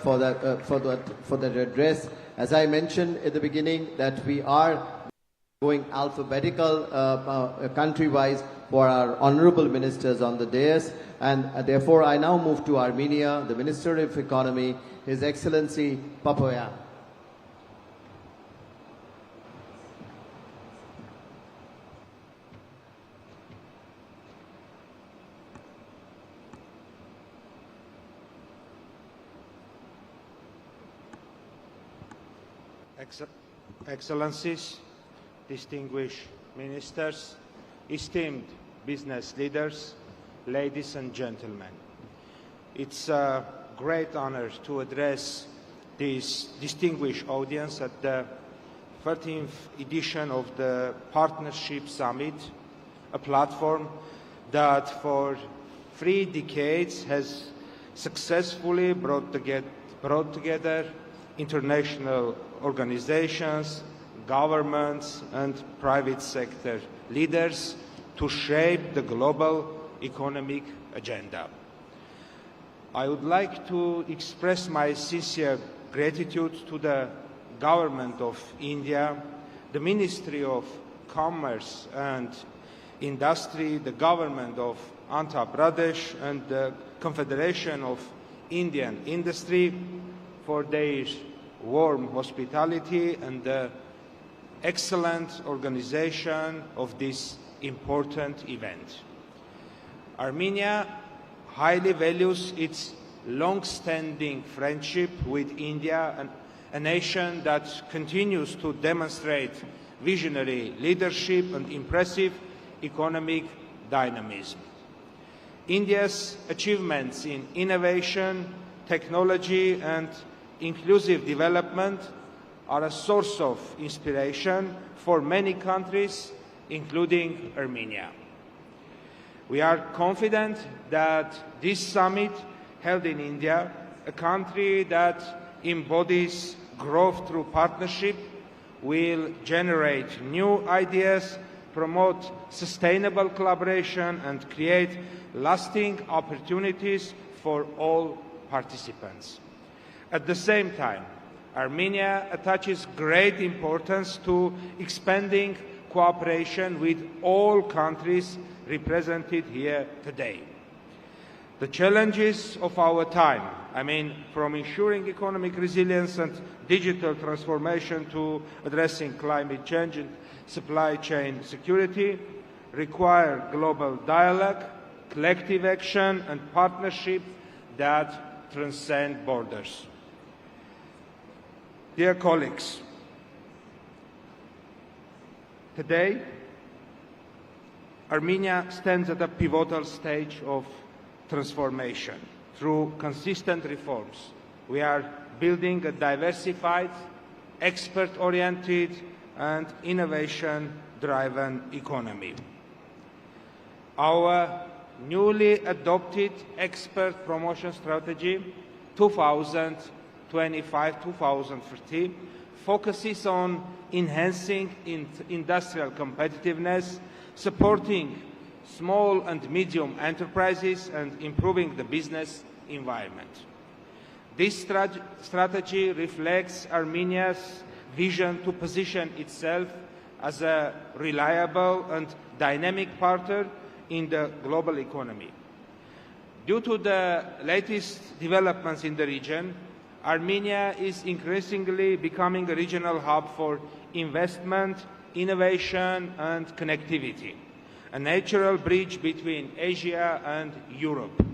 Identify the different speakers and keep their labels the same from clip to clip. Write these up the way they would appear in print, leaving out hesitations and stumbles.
Speaker 1: for that address. As I mentioned at the beginning, that we are going alphabetical country-wise for our honorable ministers on the dais, and therefore I now move to Armenia, the Minister of Economy, His Excellency Papayan.
Speaker 2: Excellencies, distinguished ministers, esteemed business leaders, ladies and gentlemen. It's a great honor to address this distinguished audience at the 13th edition of the Partnership Summit, a platform that for 3 decades has successfully brought together international organizations, governments and private sector leaders to shape the global economic agenda. I would like to express my sincere gratitude to the Government of India, the Ministry of Commerce and Industry, the Government of Andhra Pradesh and the Confederation of Indian Industry for their warm hospitality and the excellent organization of this important event. Armenia highly values its long-standing friendship with India, a nation that continues to demonstrate visionary leadership and impressive economic dynamism. India's achievements in innovation, technology and inclusive development are a source of inspiration for many countries, including Armenia. We are confident that this summit held in India, a country that embodies growth through partnership, will generate new ideas, promote sustainable collaboration and create lasting opportunities for all participants. At the same time, Armenia attaches great importance to expanding cooperation with all countries represented here today. The challenges of our time, from ensuring economic resilience and digital transformation to addressing climate change and supply chain security, require global dialogue, collective action and partnership that transcend borders. Dear colleagues, today, Armenia stands at a pivotal stage of transformation. Through consistent reforms, we are building a diversified, expert-oriented and innovation-driven economy. Our newly adopted expert promotion strategy 2025-2030 focuses on enhancing industrial competitiveness, supporting small and medium enterprises and improving the business environment. This strategy reflects Armenia's vision to position itself as a reliable and dynamic partner in the global economy. Due to the latest developments in the region, Armenia is increasingly becoming a regional hub for investment, innovation and connectivity, a natural bridge between Asia and Europe.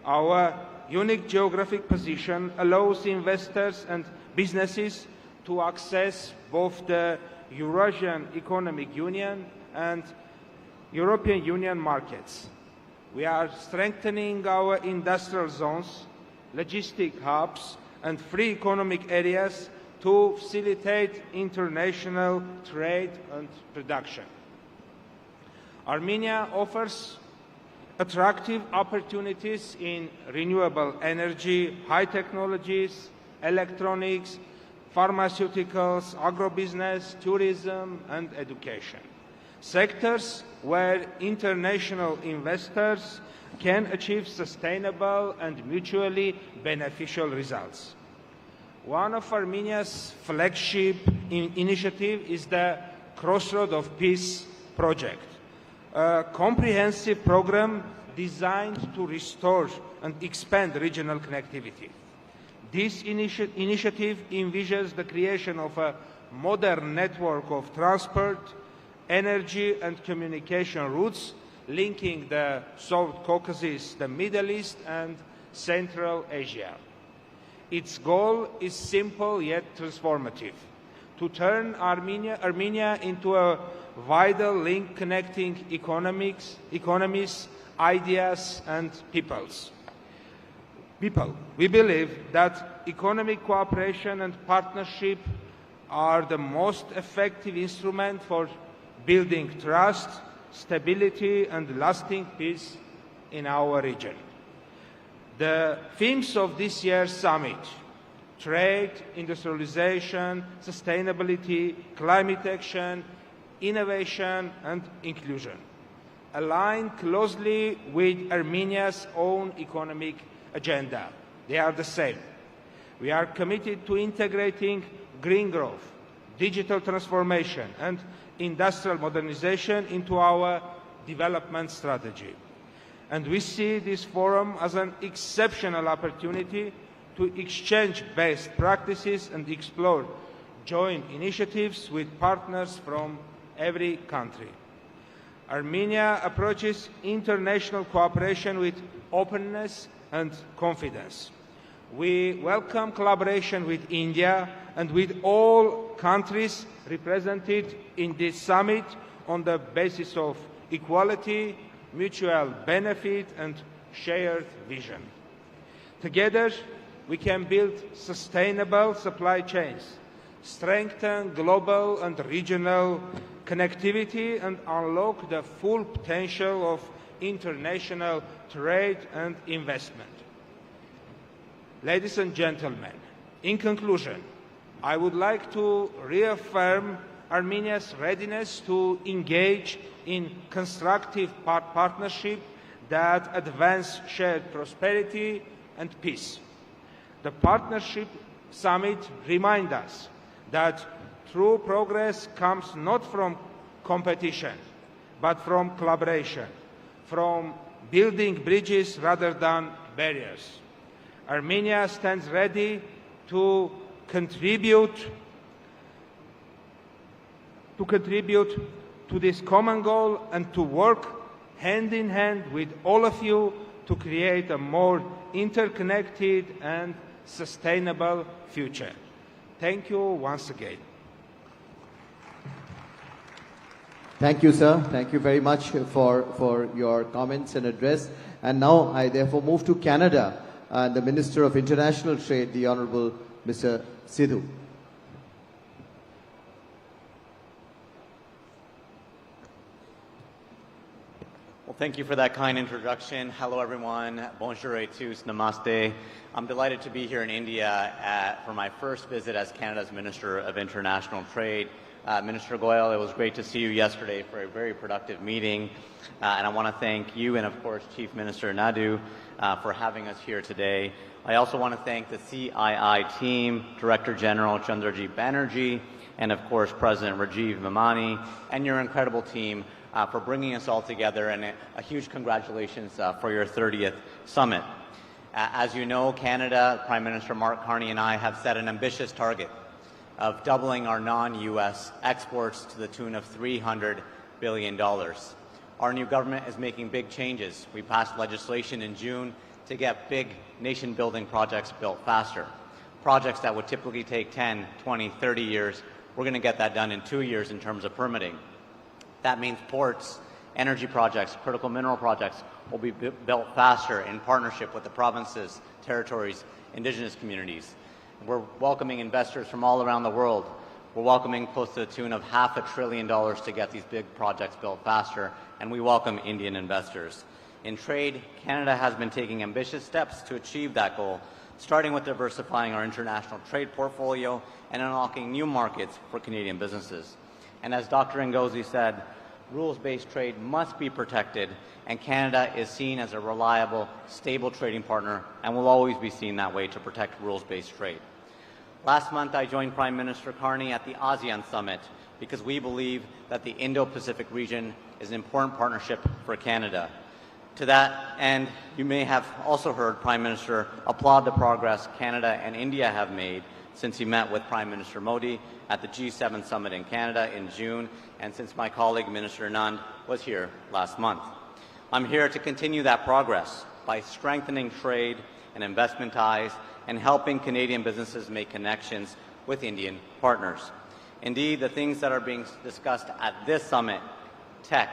Speaker 2: Our unique geographic position allows investors and businesses to access both the Eurasian Economic Union and European Union markets. We are strengthening our industrial zones, logistic hubs and free economic areas to facilitate international trade and production. Armenia offers attractive opportunities in renewable energy, high technologies, electronics, pharmaceuticals, agrobusiness, tourism and education. sectors where international investors can achieve sustainable and mutually beneficial results. One of Armenia's flagship initiatives is the Crossroad of Peace project, a comprehensive program designed to restore and expand regional connectivity. This initiative envisions the creation of a modern network of transport, energy and communication routes linking the South Caucasus, the Middle East and Central Asia. Its goal is simple yet transformative: to turn Armenia into a vital link connecting economies, ideas and peoples. We believe that economic cooperation and partnership are the most effective instrument for building trust, stability and lasting peace in our region. The themes of this year's summit: trade, industrialization, sustainability, climate action, innovation and inclusion align closely with Armenia's own economic agenda. They are the same. We are committed to integrating green growth, digital transformation and industrial modernization into our development strategy. And we see this forum as an exceptional opportunity to exchange best practices and explore joint initiatives with partners from every country. Armenia approaches international cooperation with openness and confidence. We welcome collaboration with India and with all countries represented in this summit on the basis of equality, mutual benefit and shared vision. Together, we can build sustainable supply chains, strengthen global and regional connectivity and unlock the full potential of international trade and investment. Ladies and gentlemen, in conclusion, I would like to reaffirm Armenia's readiness to engage in constructive partnership that advance shared prosperity and peace. The Partnership Summit reminds us that true progress comes not from competition, but from collaboration, from building bridges rather than barriers. Armenia stands ready to contribute to this common goal and to work hand in hand with all of you to create a more interconnected and sustainable future. Thank you once again.
Speaker 1: Thank you, sir. Thank you very much for your comments and address. And now I therefore move to Canada and the Minister of International Trade, the Honorable Mr. Sidhu.
Speaker 3: Well, thank you for that kind introduction. Hello, everyone. Bonjour et tous. Namaste. I'm delighted to be here in India for my first visit as Canada's Minister of International Trade. Minister Goyal, it was great to see you yesterday for a very productive meeting. And I want to thank you and, of course, Chief Minister Naidu for having us here today. I also want to thank the CII team, Director General Chandrababu Banerjee, and, of course, President Rajiv Memani, and your incredible team for bringing us all together, and a huge congratulations for your 30th summit. As you know, Canada, Prime Minister Mark Carney and I have set an ambitious target of doubling our non-U.S. exports to the tune of $300 billion. Our new government is making big changes. We passed legislation in June to get big nation-building projects built faster. Projects that would typically take 10, 20, 30 years, we're going to get that done in 2 years in terms of permitting. That means ports, energy projects, critical mineral projects will be built faster in partnership with the provinces, territories, indigenous communities. We're welcoming investors from all around the world. We're welcoming close to the tune of $500 billion to get these big projects built faster, and we welcome Indian investors. In trade, Canada has been taking ambitious steps to achieve that goal, starting with diversifying our international trade portfolio and unlocking new markets for Canadian businesses. And as Dr. Ngozi said, rules-based trade must be protected, and Canada is seen as a reliable, stable trading partner and will always be seen that way to protect rules-based trade. Last month, I joined Prime Minister Carney at the ASEAN Summit because we believe that the Indo-Pacific region is an important partnership for Canada. To that end, you may have also heard Prime Minister applaud the progress Canada and India have made since he met with Prime Minister Modi at the G7 Summit in Canada in June, and since my colleague Minister Nunn was here last month. I'm here to continue that progress by strengthening trade and investment ties and helping Canadian businesses make connections with Indian partners. Indeed, the things that are being discussed at this summit, tech,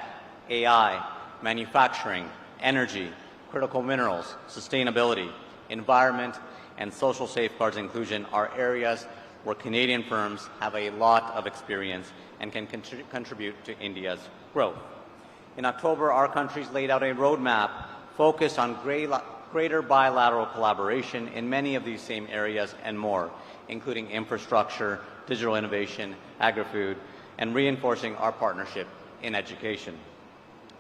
Speaker 3: AI, manufacturing, energy, critical minerals, sustainability, environment, and social safeguards inclusion are areas where Canadian firms have a lot of experience and can contribute to India's growth. In October, our countries laid out a roadmap focused on greater bilateral collaboration in many of these same areas and more, including infrastructure, digital innovation, agri-food, and reinforcing our partnership in education.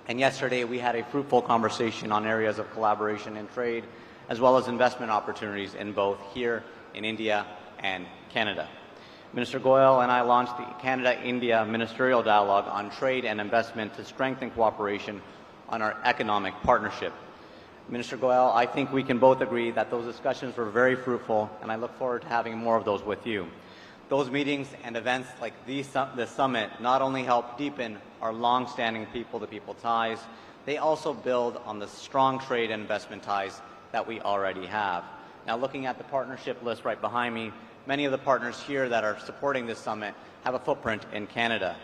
Speaker 3: And yesterday, we had a fruitful conversation on areas of collaboration and trade, as well as investment opportunities in both here in India and Canada. Minister Goyal and I launched the Canada-India Ministerial Dialogue on Trade and Investment to strengthen cooperation on our economic partnership. Minister Goyal, I think we can both agree that those discussions were very fruitful, and I look forward to having more of those with you. Those meetings and events like this summit not only help deepen our long-standing people-to-people ties, they also build on the strong trade and investment ties that we already have. Now, looking at the partnership list right behind me, many of the partners here that are supporting this summit have a footprint in Canada.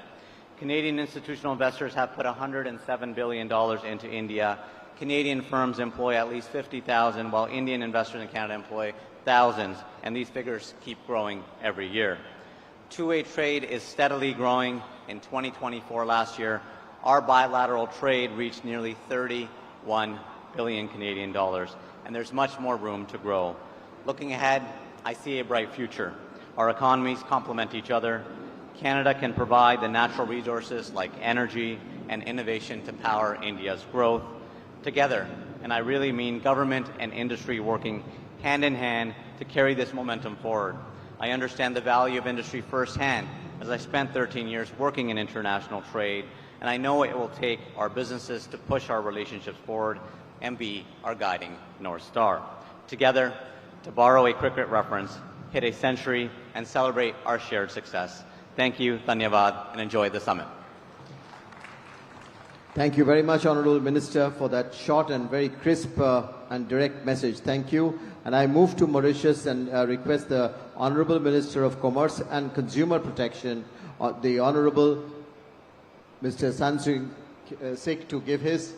Speaker 3: Canadian institutional investors have put $107 billion into India. Canadian firms employ at least 50,000, while Indian investors in Canada employ thousands, and these figures keep growing every year. Two-way trade is steadily growing. In 2024 last year, our bilateral trade reached nearly 31 billion Canadian dollars, and there's much more room to grow. Looking ahead, I see a bright future. Our economies complement each other. Canada can provide the natural resources like energy and innovation to power India's growth. Together, and I really mean government and industry working hand in hand to carry this momentum forward. I understand the value of industry firsthand, as I spent 13 years working in international trade, and I know it will take our businesses to push our relationships forward and be our guiding North Star. Together, to borrow a cricket reference, hit a century and celebrate our shared success. Thank you, Dhanyavad, and enjoy the summit.
Speaker 1: Thank you very much, Honourable Minister, for that short and very crisp and direct message. Thank you. And I move to Mauritius and request the Honourable Minister of Commerce and Consumer Protection, the Honourable Mr. Sankshema, to give his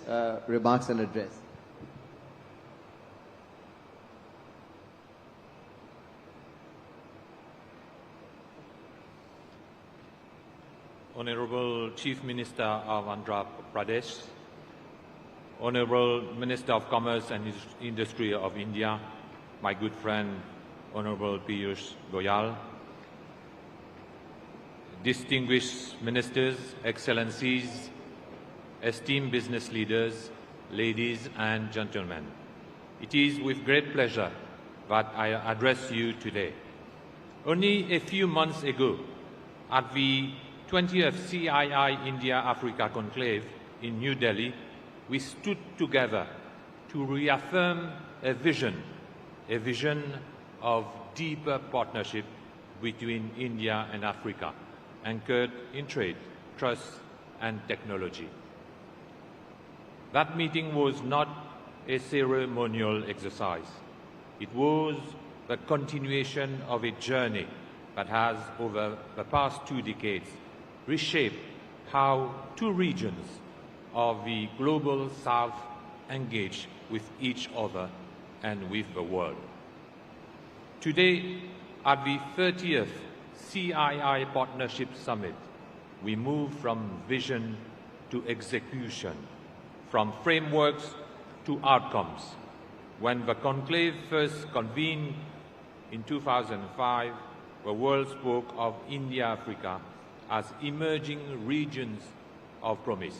Speaker 1: remarks and address.
Speaker 4: Honorable Chief Minister of Andhra Pradesh, Honorable Minister of Commerce and Industry of India, my good friend Honorable Piyush Goyal, distinguished ministers, excellencies, esteemed business leaders, ladies and gentlemen. It is with great pleasure that I address you today. Only a few months ago, at the 20th CII India-Africa Conclave in New Delhi, we stood together to reaffirm a vision of deeper partnership between India and Africa, anchored in trade, trust, and technology. That meeting was not a ceremonial exercise. It was the continuation of a journey that has, over the past 2 decades, reshaped how two regions of the global South engage with each other and with the world. Today, at the 30th CII Partnership Summit, we move from vision to execution, from frameworks to outcomes. When the conclave first convened in 2005, the world spoke of India-Africa as emerging regions of promise.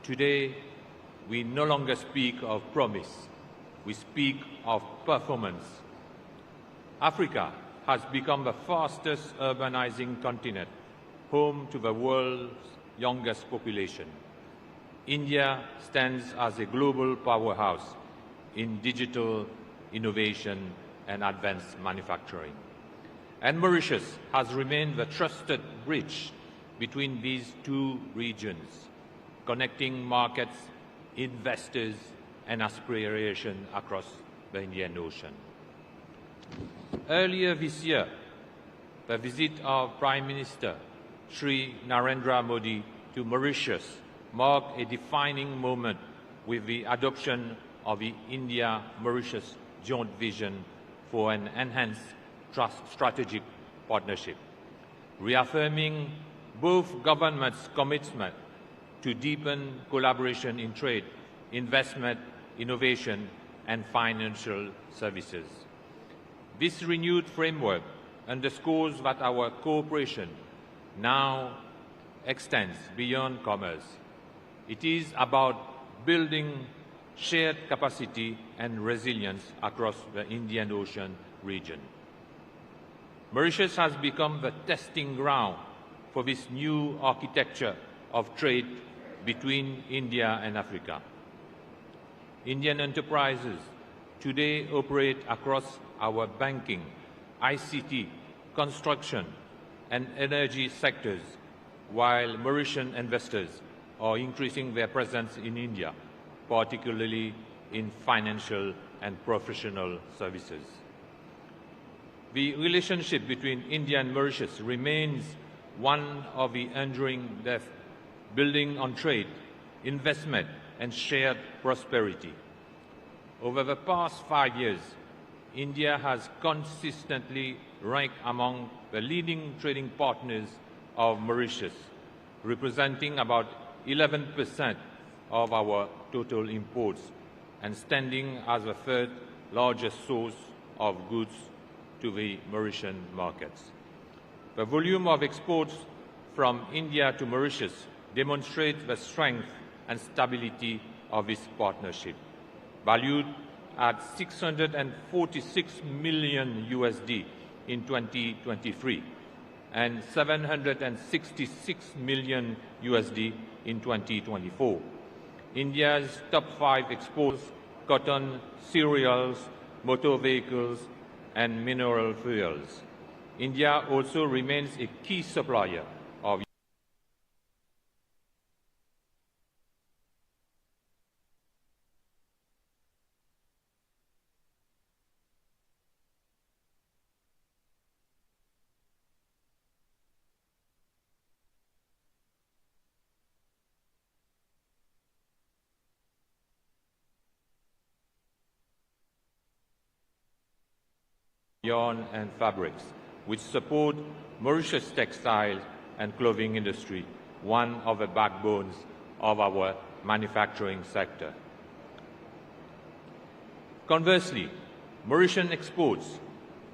Speaker 4: Today, we no longer speak of promise. We speak of performance. Africa has become the fastest urbanizing continent, home to the world's youngest population. India stands as a global powerhouse in digital innovation and advanced manufacturing. And Mauritius has remained the trusted bridge between these two regions, connecting markets, investors, and aspiration across the Indian Ocean. Earlier this year, the visit of Prime Minister Sri Narendra Modi to Mauritius marked a defining moment with the adoption of the India-Mauritius joint vision for an enhanced strategic partnership, reaffirming both governments' commitment to deepen collaboration in trade, investment, innovation, and financial services. This renewed framework underscores that our cooperation now extends beyond commerce. It is about building shared capacity and resilience across the Indian Ocean region. Mauritius has become the testing ground for this new architecture of trade between India and Africa. Indian enterprises today operate across our banking, ICT, construction, and energy sectors, while Mauritian investors are increasing their presence in India, particularly in financial and professional services. The relationship between India and Mauritius remains one of the enduring depth, building on trade, investment, and shared prosperity. Over the past 5 years, India has consistently ranked among the leading trading partners of Mauritius, representing about 11% of our total imports and standing as the third largest source of goods to the Mauritian markets. The volume of exports from India to Mauritius demonstrates the strength and stability of this partnership, valued at $646 million USD in 2023 and $766 million USD in 2024. India's top 5 exports: cotton, cereals, motor vehicles, and mineral fuels. India also remains a key supplier of yarn and fabrics, which support Mauritius' textile and clothing industry, one of the backbones of our manufacturing sector. Conversely, Mauritian exports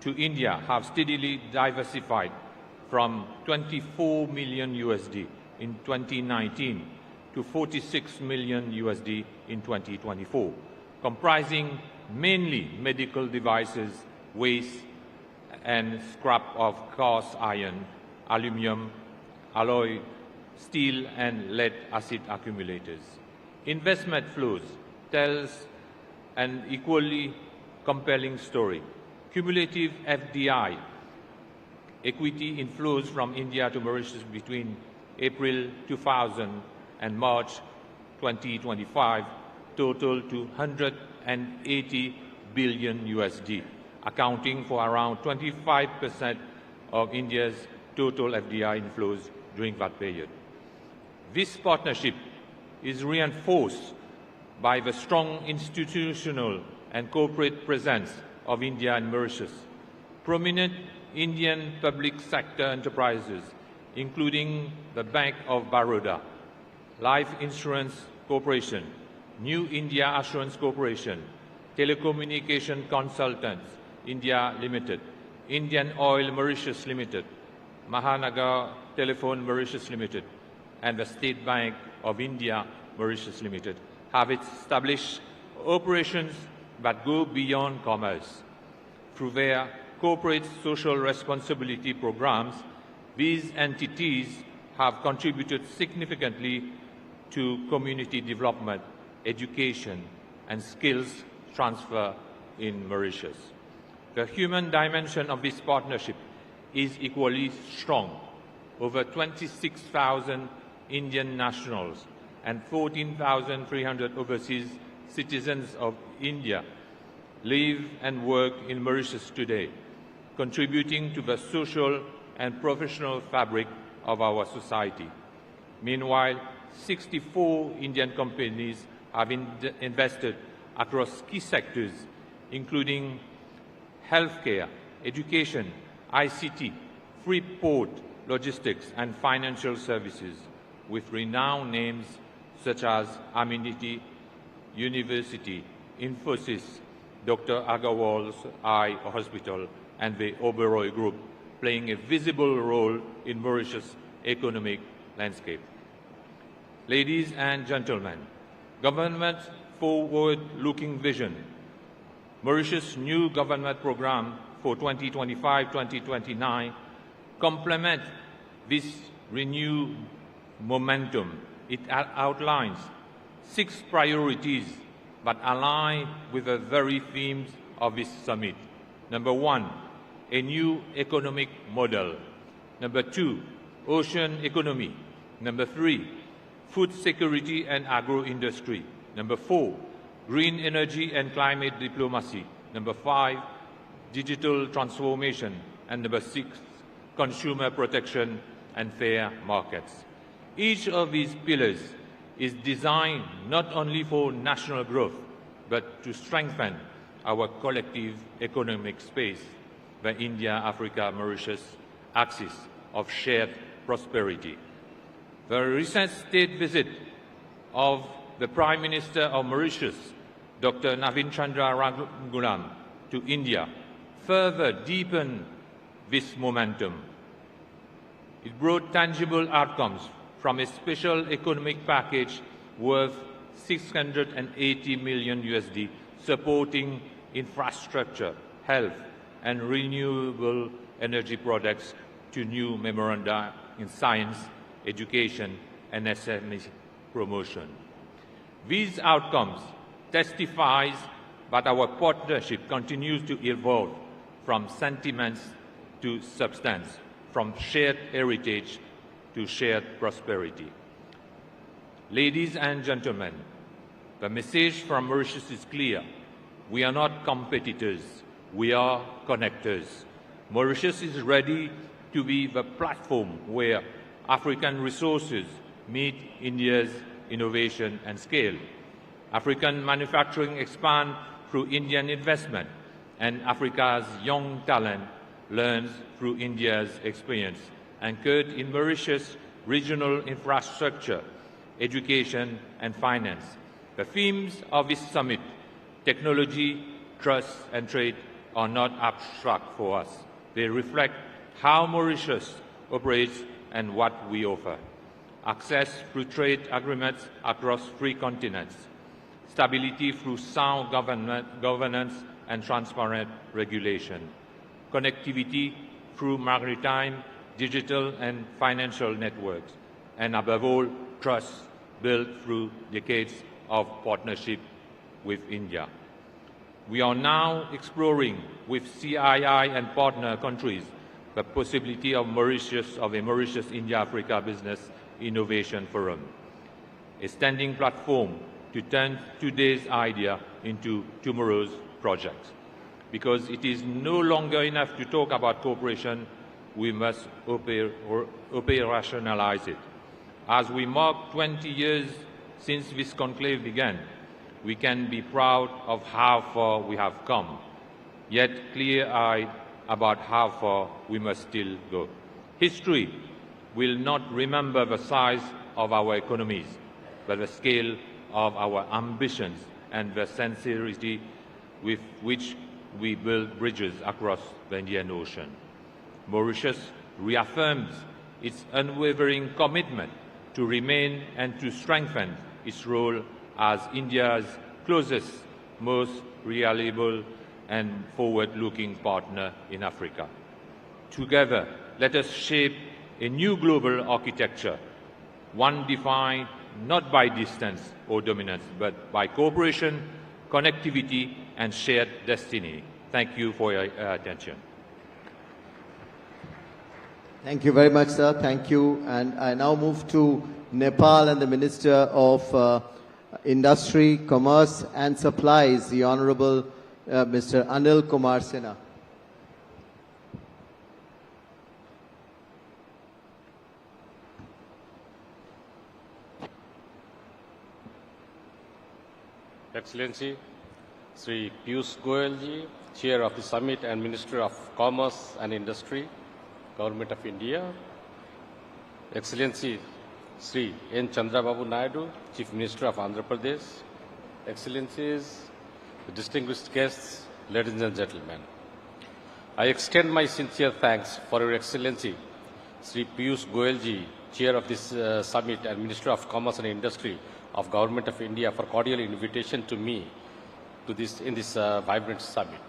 Speaker 4: to India have steadily diversified from 24 million USD in 2019 to 46 million USD in 2024, comprising mainly medical devices, waste, and scrap of cast iron, aluminium, alloy, steel, and lead acid accumulators. Investment flows tells an equally compelling story. Cumulative FDI, equity inflows from India to Mauritius between April 2000 and March 2025 totaled to 180 billion USD, accounting for around 25% of India's total FDI inflows during that period. This partnership is reinforced by the strong institutional and corporate presence of India and Mauritius. Prominent Indian public sector enterprises, including the Bank of Baroda, Life Insurance Corporation, New India Assurance Corporation, Telecommunication Consultants India Limited, Indian Oil Mauritius Limited, Mahanagar Telephone Mauritius Limited, and the State Bank of India, Mauritius Limited, have established operations that go beyond commerce. Through their corporate social responsibility programs, these entities have contributed significantly to community development, education, and skills transfer in Mauritius. The human dimension of this partnership is equally strong. Over 26,000 Indian nationals and 14,300 overseas citizens of India live and work in Mauritius today, contributing to the social and professional fabric of our society. Meanwhile, 64 Indian companies have invested across key sectors, including healthcare, education, ICT, free port, logistics, and financial services, with renowned names such as Amenity University, Infosys, Dr. Agarwal's Eye Hospital, and the Oberoi Group, playing a visible role in Mauritius' economic landscape. Ladies and gentlemen, government's forward-looking vision, Mauritius' new government program for 2025-2029 complements this renewed momentum. It outlines 6 priorities that align with the very themes of this summit. Number 1, a new economic model. Number 2, ocean economy. Number 3, food security and agro-industry. Number 4, green energy and climate diplomacy. Number 5, digital transformation. And number 6, consumer protection and fair markets. Each of these pillars is designed not only for national growth, but to strengthen our collective economic space, the India-Africa-Mauritius axis of shared prosperity. The recent state visit of the Prime Minister of Mauritius, Dr. Navin Chandra Rangulam, to India further deepened this momentum. It brought tangible outcomes from a special economic package worth $680 million USD, supporting infrastructure, health, and renewable energy products to new memoranda in science, education, and SME promotion. These outcomes testify that our partnership continues to evolve from sentiments to substance, from shared heritage to shared prosperity. Ladies and gentlemen, the message from Mauritius is clear. We are not competitors, we are connectors. Mauritius is ready to be the platform where African resources meet India's innovation and scale. African manufacturing expands through Indian investment, and Africa's young talent learns through India's experience, anchored in Mauritius' regional infrastructure, education, and finance. The themes of this summit, technology, trust, and trade, are not abstract for us. They reflect how Mauritius operates and what we offer. Access through trade agreements across 3 continents. Stability through sound governance and transparent regulation. Connectivity through maritime, digital, and financial networks. And above all, trust built through decades of partnership with India. We are now exploring with CII and partner countries the possibility of a Mauritius-India-Africa Business Innovation Forum, a standing platform to turn today's idea into tomorrow's project. Because it is no longer enough to talk about cooperation, we must operationalize it. As we mark 20 years since this conclave began, we can be proud of how far we have come, yet clear-eyed about how far we must still go. History will not remember the size of our economies, but the scale of our ambitions and the sincerity with which we build bridges across the Indian Ocean. Mauritius reaffirms its unwavering commitment to remain and to strengthen its role as India's closest, most reliable and forward-looking partner in Africa. Together, let us shape a new global architecture, one defined not by distance or dominance, but by cooperation, connectivity, and shared destiny. Thank you for your attention.
Speaker 1: Thank you very much, sir. Thank you. And I now move to Nepal and the Minister of Industry, Commerce and Supplies, the Honorable Mr. Anil Kumar Sinha.
Speaker 5: Excellency, Sri Piyush Goyal ji, Chair of the Summit and Minister of Commerce and Industry, Government of India. Excellency, Sri N. Chandrababu Naidu, Chief Minister of Andhra Pradesh. Excellencies, distinguished guests, ladies and gentlemen. I extend my sincere thanks for Your Excellency, Sri Piyush Goyal ji, Chair of this Summit and Minister of Commerce and Industry of Government of India, for cordial invitation to me to this vibrant summit.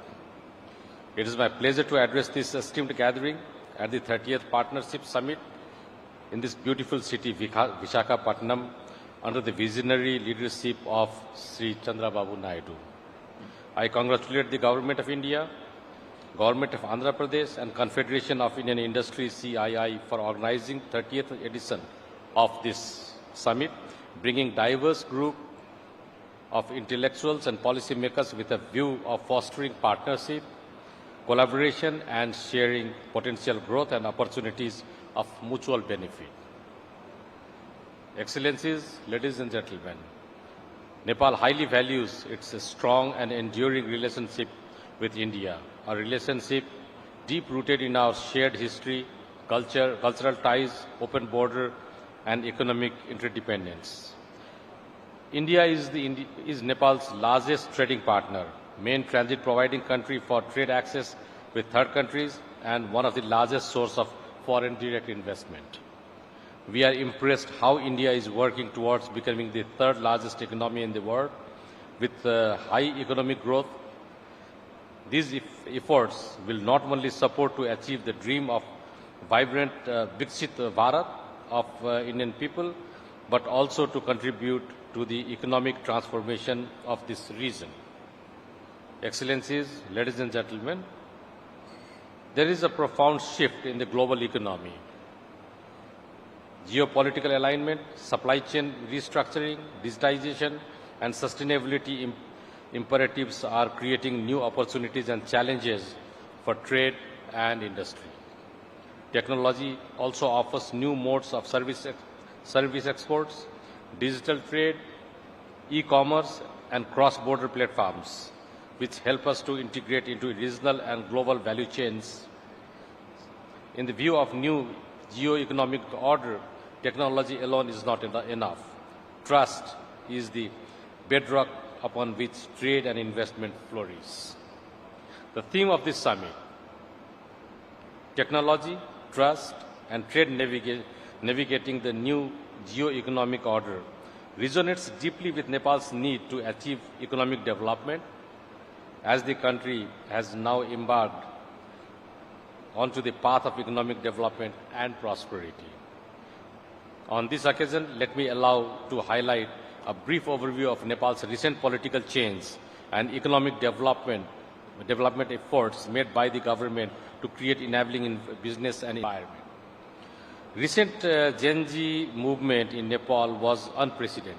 Speaker 5: It is my pleasure to address this esteemed gathering at the 30th Partnership Summit in this beautiful city, Visakhapatnam, under the visionary leadership of Sri Chandrababu Naidu. I congratulate the Government of India, Government of Andhra Pradesh and Confederation of Indian Industry CII for organizing 30th edition of this summit, bringing diverse group of intellectuals and policymakers with a view of fostering partnership, collaboration and sharing potential growth and opportunities of mutual benefit. Excellencies, ladies and gentlemen, Nepal highly values its strong and enduring relationship with India, a relationship deep-rooted in our shared history, cultural ties, open border, and economic interdependence. India is Nepal's largest trading partner, main transit providing country for trade access with third countries, and one of the largest source of foreign direct investment. We are impressed how India is working towards becoming the third largest economy in the world with high economic growth. These efforts will not only support to achieve the dream of vibrant Viksit Bharat of Indian people, but also to contribute to the economic transformation of this region. Excellencies, ladies and gentlemen, there is a profound shift in the global economy. Geopolitical alignment, supply chain restructuring, digitization, and sustainability imperatives are creating new opportunities and challenges for trade and industry. Technology also offers new modes of service exports, digital trade, e-commerce, and cross-border platforms, which help us to integrate into regional and global value chains. In the view of new geo-economic order, technology alone is not enough. Trust is the bedrock upon which trade and investment flourish. The theme of this summit, technology, trust, and trade navigating the new geo-economic order, resonates deeply with Nepal's need to achieve economic development as the country has now embarked onto the path of economic development and prosperity. On this occasion, let me allow to highlight a brief overview of Nepal's recent political change and economic development efforts made by the government to create enabling business and environment. Recent Gen Z movement in Nepal was unprecedented.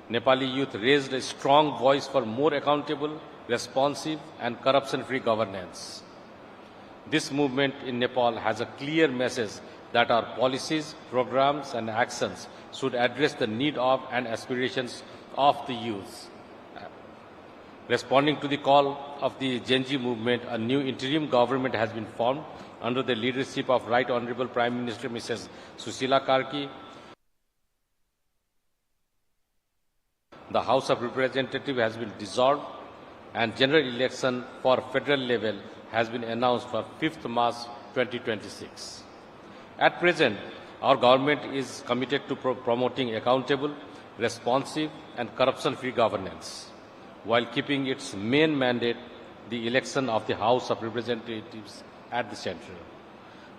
Speaker 5: Nepali youth raised a strong voice for more accountable, responsive, and corruption-free governance. This movement in Nepal has a clear message that our policies, programs, and actions should address the need of and aspirations of the youth. Responding to the call of the Gen Z movement, a new interim government has been formed under the leadership of Right Honorable Prime Minister Mrs. Susila Karki. The House of Representatives has been dissolved and general election for federal level has been announced for 5th March 2026. At present, Our government is committed to promoting accountable, responsive and corruption-free governance, while keeping its main mandate, the election of the House of Representatives, at the center.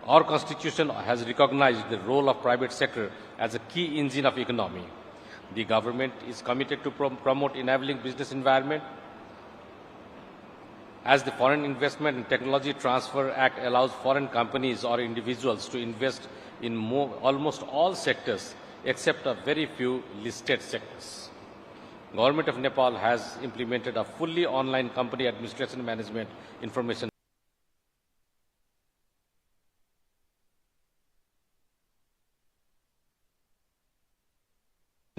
Speaker 5: Our Constitution has recognized the role of private sector as a key engine of economy. The government is committed to promote enabling business environment. As the Foreign Investment and Technology Transfer Act allows foreign companies or individuals to invest in almost all sectors except a very few listed sectors. Government of Nepal has implemented a fully online company administration management information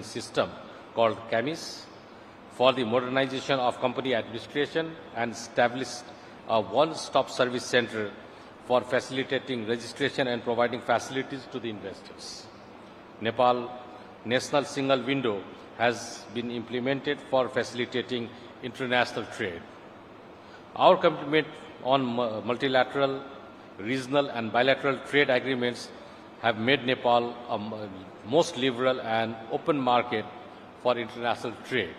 Speaker 5: system called CAMIS for the modernization of company administration and established a one-stop service center for facilitating registration and providing facilities to the investors. Nepal National Single Window has been implemented for facilitating international trade. Our commitment on multilateral, regional and bilateral trade agreements have made Nepal a most liberal and open market for international trade.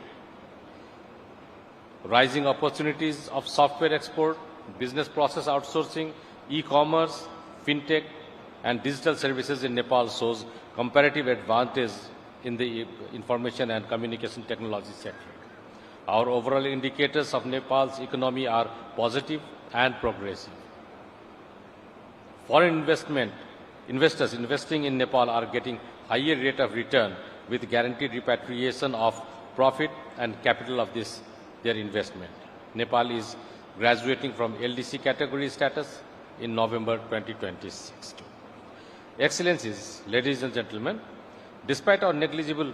Speaker 5: Rising opportunities of software export, business process outsourcing, e-commerce, fintech and digital services in Nepal shows comparative advantage in the information and communication technology sector. Our overall indicators of Nepal's economy are positive and progressive. Foreign investors investing in Nepal are getting higher rate of return with guaranteed repatriation of profit and capital of their investment. Nepal is graduating from LDC category status in November 2026. Excellencies, ladies and gentlemen, despite our negligible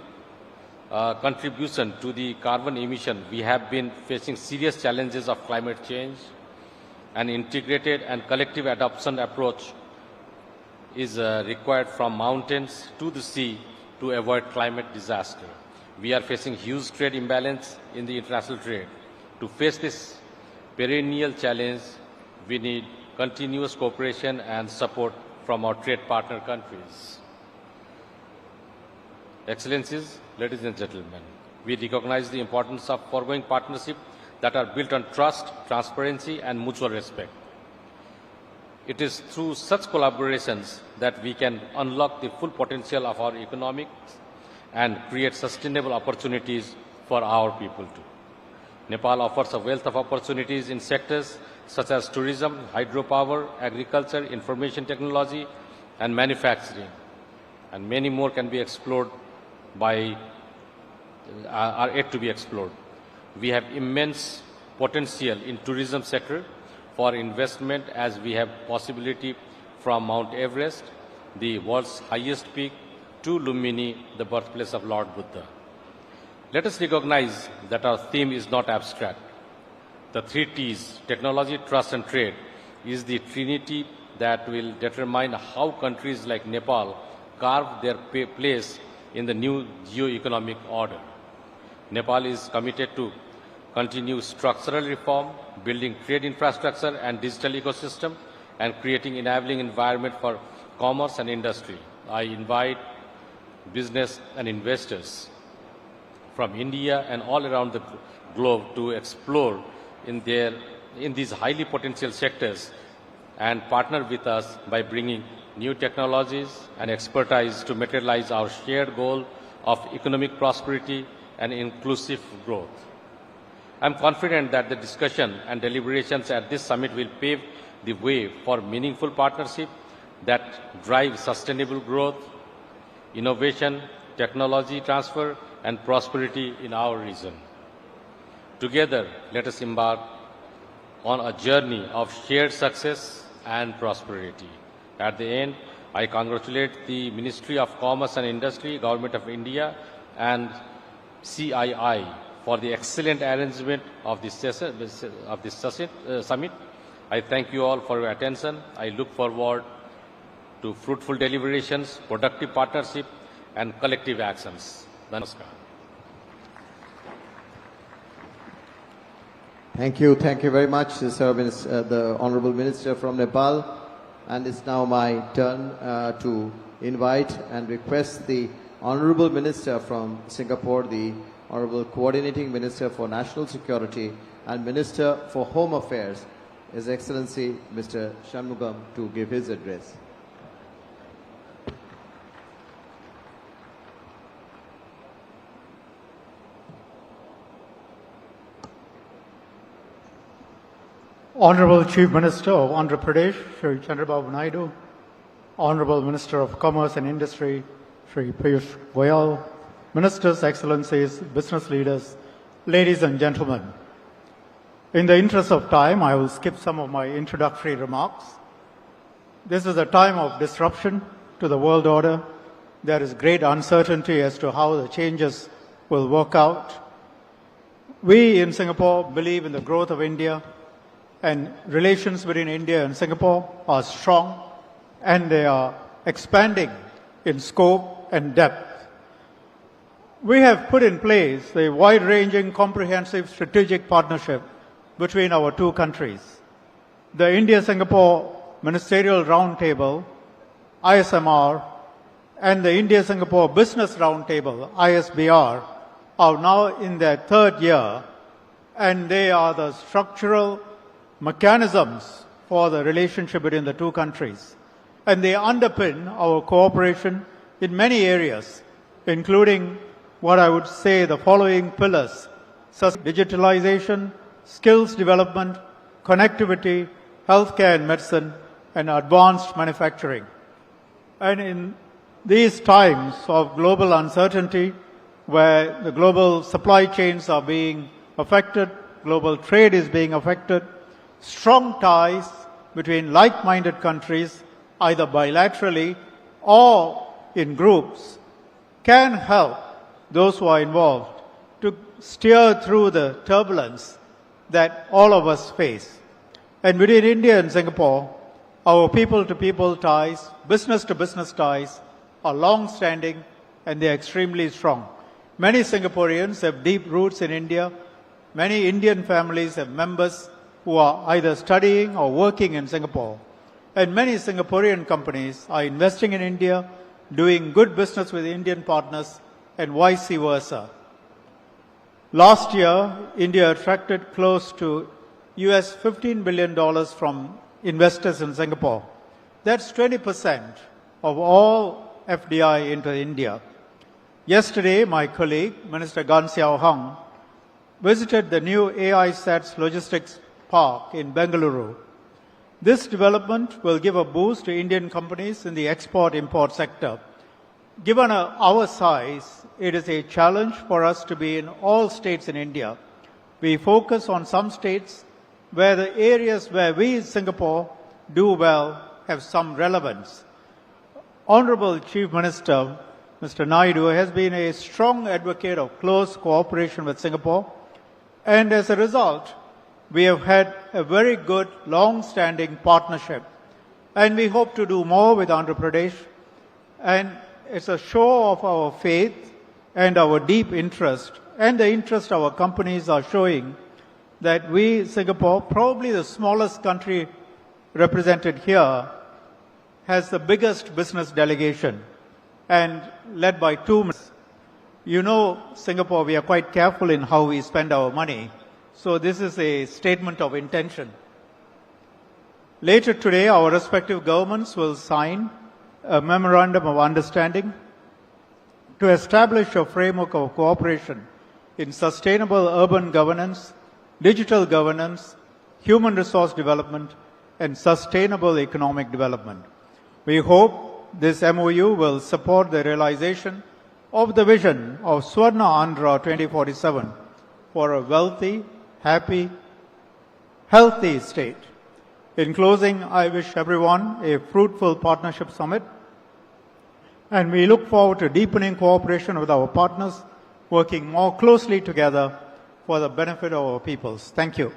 Speaker 5: contribution to the carbon emission, we have been facing serious challenges of climate change. An integrated and collective adoption approach is required from mountains to the sea to avoid climate disaster. We are facing huge trade imbalance in the international trade. To face this perennial challenge, we need continuous cooperation and support from our trade partner countries. Excellencies, ladies and gentlemen, we recognize the importance of foregoing partnerships that are built on trust, transparency and mutual respect. It is through such collaborations that we can unlock the full potential of our economics and create sustainable opportunities for our people too. Nepal offers a wealth of opportunities in sectors such as tourism, hydropower, agriculture, information technology, and manufacturing. And many more can be explored are yet to be explored. We have immense potential in tourism sector for investment as we have possibility from Mount Everest, the world's highest peak, to Lumbini, the birthplace of Lord Buddha. Let us recognize that our theme is not abstract. The 3 T's, technology, trust and trade, is the trinity that will determine how countries like Nepal carve their place in the new geo-economic order. Nepal is committed to continue structural reform, building trade infrastructure and digital ecosystem, and creating enabling environment for commerce and industry. I invite business and investors from India and all around the globe to explore in these highly potential sectors and partner with us by bringing new technologies and expertise to materialize our shared goal of economic prosperity and inclusive growth. I am confident that the discussion and deliberations at this summit will pave the way for meaningful partnership that drive sustainable growth, innovation, technology transfer, and prosperity in our region. Together, let us embark on a journey of shared success and prosperity. At the end, I congratulate the Ministry of Commerce and Industry, Government of India, and CII for the excellent arrangement of this summit. I thank you all for your attention. I look forward to fruitful deliberations, productive partnership, and collective actions. Namaskar.
Speaker 1: Thank you very much, Sir, the Honorable Minister from Nepal. And it's now my turn to invite and request the Honorable Minister from Singapore, the Honorable Coordinating Minister for National Security and Minister for Home Affairs, His Excellency Mr. Shanmugam, to give his address.
Speaker 6: Honorable Chief Minister of Andhra Pradesh, Shri Chandrababu Naidu, Honorable Minister of Commerce and Industry, Shri Piyush Goyal, Ministers, Excellencies, business leaders, ladies and gentlemen. In the interest of time, I will skip some of my introductory remarks. This is a time of disruption to the world order. There is great uncertainty as to how the changes will work out. We in Singapore believe in the growth of India, and relations between India and Singapore are strong, and they are expanding in scope and depth. We have put in place a wide-ranging, comprehensive strategic partnership between our two countries. The India-Singapore Ministerial Roundtable, ISMR, and the India-Singapore Business Roundtable, ISBR, are now in their third year, and they are the structural mechanisms for the relationship between the two countries. And they underpin our cooperation in many areas, including what I would say the following pillars: digitalization, skills development, connectivity, healthcare and medicine, and advanced manufacturing. And in these times of global uncertainty, where the global supply chains are being affected, global trade is being affected, strong ties between like-minded countries, either bilaterally or in groups, can help those who are involved to steer through the turbulence that all of us face. And between India and Singapore, our people-to-people ties, business-to-business ties are long-standing and they are extremely strong. Many Singaporeans have deep roots in India. Many Indian families have members who are either studying or working in Singapore. And many Singaporean companies are investing in India, doing good business with Indian partners, and vice versa. Last year, India attracted close to US $15 billion from investors in Singapore. That's 20% of all FDI into India. Yesterday, my colleague, Minister Gan Xiao Hung, visited the new AISAT's logistics park in Bengaluru. This development will give a boost to Indian companies in the export-import sector. Given our size, it is a challenge for us to be in all states in India. We focus on some states where the areas where we in Singapore do well have some relevance. Honorable Chief Minister, Mr. Naidu, has been a strong advocate of close cooperation with Singapore, and as a result, we have had a very good, long-standing partnership, and we hope to do more with Andhra Pradesh. And it's a show of our faith and our deep interest, and the interest our companies are showing, that we, Singapore, probably the smallest country represented here, has the biggest business delegation, and led by two ministers. You know, Singapore, we are quite careful in how we spend our money. So this is a statement of intention. Later today, our respective governments will sign a memorandum of understanding to establish a framework of cooperation in sustainable urban governance, digital governance, human resource development, and sustainable economic development. We hope this MOU will support the realization of the vision of Swarna Andhra 2047 for a wealthy, happy, healthy state. In closing, I wish everyone a fruitful partnership summit, and we look forward to deepening cooperation with our partners, working more closely together for the benefit of our peoples. Thank you.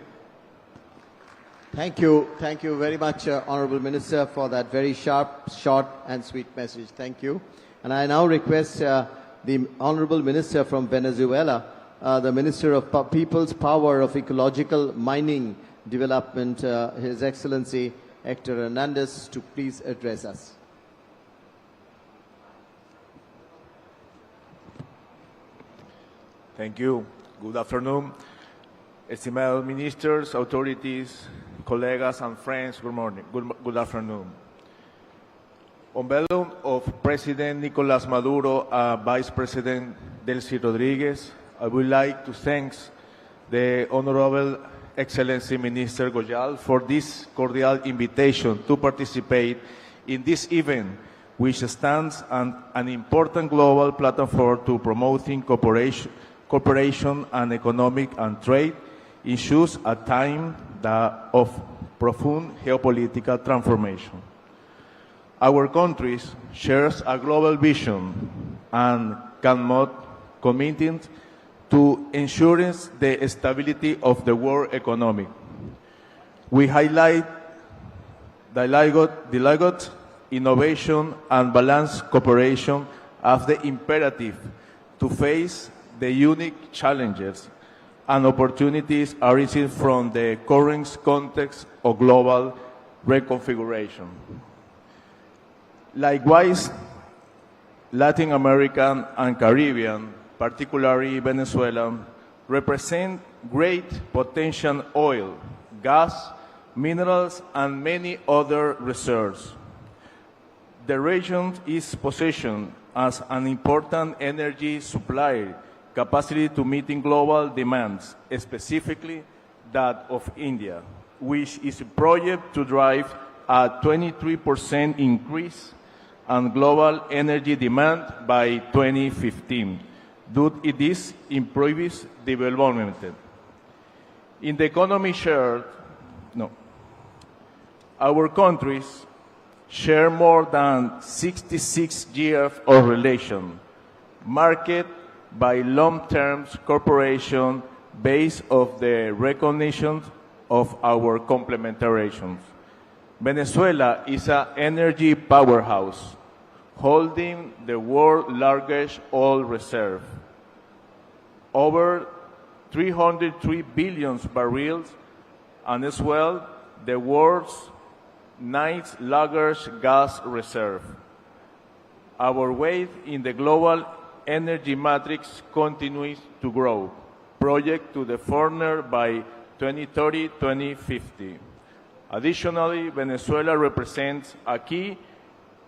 Speaker 1: Thank you. Thank you very much, Honorable Minister, for that very sharp, short and sweet message. Thank you. And I now request the Honorable Minister from Venezuela, the Minister of People's Power of Ecological Mining Development, His Excellency Hector Hernandez, to please address us.
Speaker 7: Thank you. Good afternoon. Estimated ministers, authorities, colleagues, and friends, good morning. Good afternoon. On behalf of President Nicolas Maduro and Vice President Delcy Rodriguez, I would like to thank the Honorable Excellency Minister Goyal for this cordial invitation to participate in this event, which stands on an important global platform to promoting cooperation and economic and trade issues at a time of profound geopolitical transformation. Our countries share a global vision and cannot committed to ensuring the stability of the world economy. We highlight dialogue, innovation, and balanced cooperation as the imperative to face the unique challenges and opportunities arising from the current context of global reconfiguration. Likewise, Latin American and Caribbean, particularly Venezuela, represent great potential oil, gas, minerals, and many other reserves. The region is positioned as an important energy supplier, capacity to meeting global demands, specifically that of India, which is a project to drive a 23% increase in global energy demand by 2015, due to this in previous development. In the economy shared, our countries share more than 66 years of relation, marked by long-term cooperation based on the recognition of our complementations. Venezuela is an energy powerhouse, holding the world's largest oil reserve, over 303 billion barrels, and as well the world's ninth largest gas reserve. Our weight in the global energy matrix continues to grow, projected to the former by 2030-2050. Additionally, Venezuela represents a key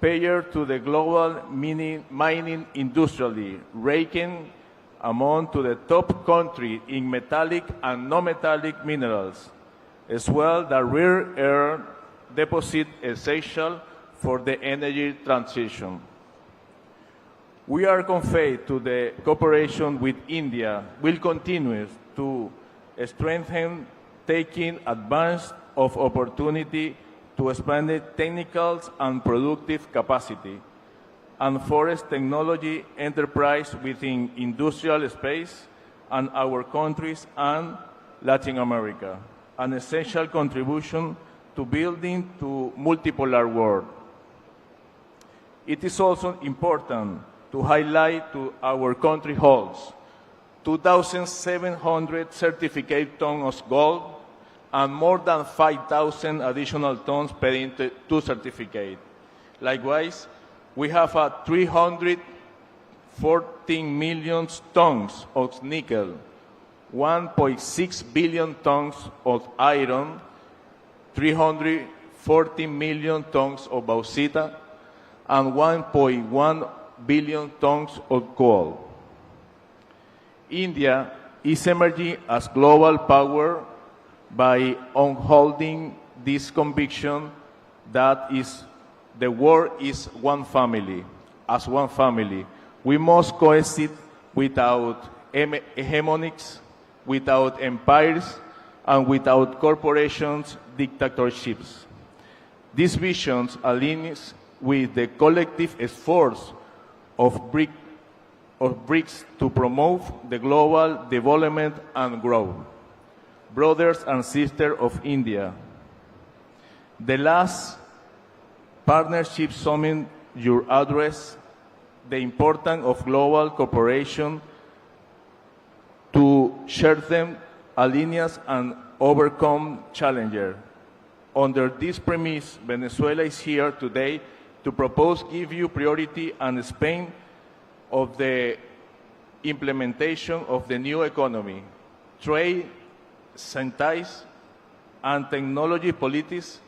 Speaker 7: player to the global mining industry, ranking among the top countries in metallic and non-metallic minerals, as well as rare earth deposit essential for the energy transition. We are confident that the cooperation with India will continue to strengthen, taking advantage of opportunity to expand the technical and productive capacity and forest technology enterprise within industrial space and our countries and Latin America, an essential contribution to building to multipolar world. It is also important to highlight to our country holds 2,700 certificate tons of gold and more than 5,000 additional tons per to certificate. Likewise, we have 314 million tons of nickel, 1.6 billion tons of iron, 340 million tons of bauxite, and 1.1 billion tons of coal. India is emerging as global power by upholding this conviction that the world is one family. As one family, we must coexist without hegemonics, without empires, and without corporations' dictatorships. These visions align with the collective efforts of BRICS to promote the global development and growth. Brothers and sisters of India, the last partnership summit you addressed the importance of global cooperation to strengthen alliances and overcome challenges. Under this premise, Venezuela is here today to propose give you priority and Spain of the implementation of the new economy, trade, science, and technology politics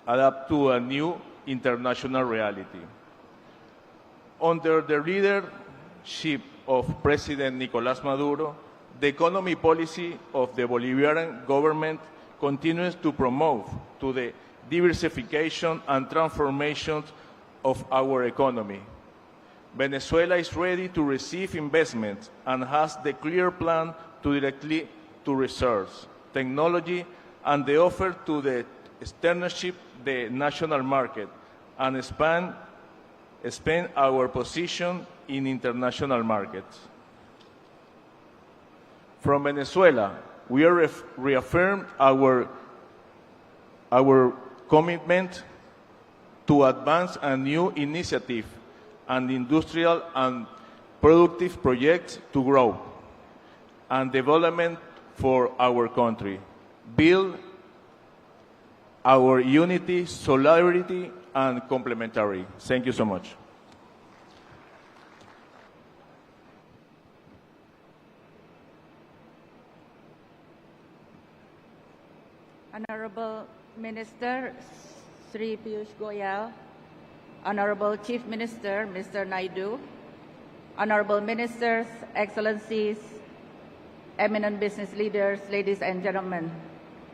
Speaker 7: adapt to a new international reality. Under the leadership of President Nicolás Maduro, the economy policy of the Bolivarian government continues to promote to the diversification and transformation of our economy. Venezuela is ready to receive investment and has the clear plan to directly to research, technology, and the offer to the externship the national market and expand our position in international markets. From Venezuela, we are reaffirmed our commitment to advance a new initiative and industrial and productive projects to grow and development for our country, build our unity, solidarity, and complementarity. Thank you so much.
Speaker 8: Honorable Minister Sri Piyush Goyal, Honorable Chief Minister Mr. Naidu, Honorable Ministers, Excellencies, eminent business leaders, ladies and gentlemen,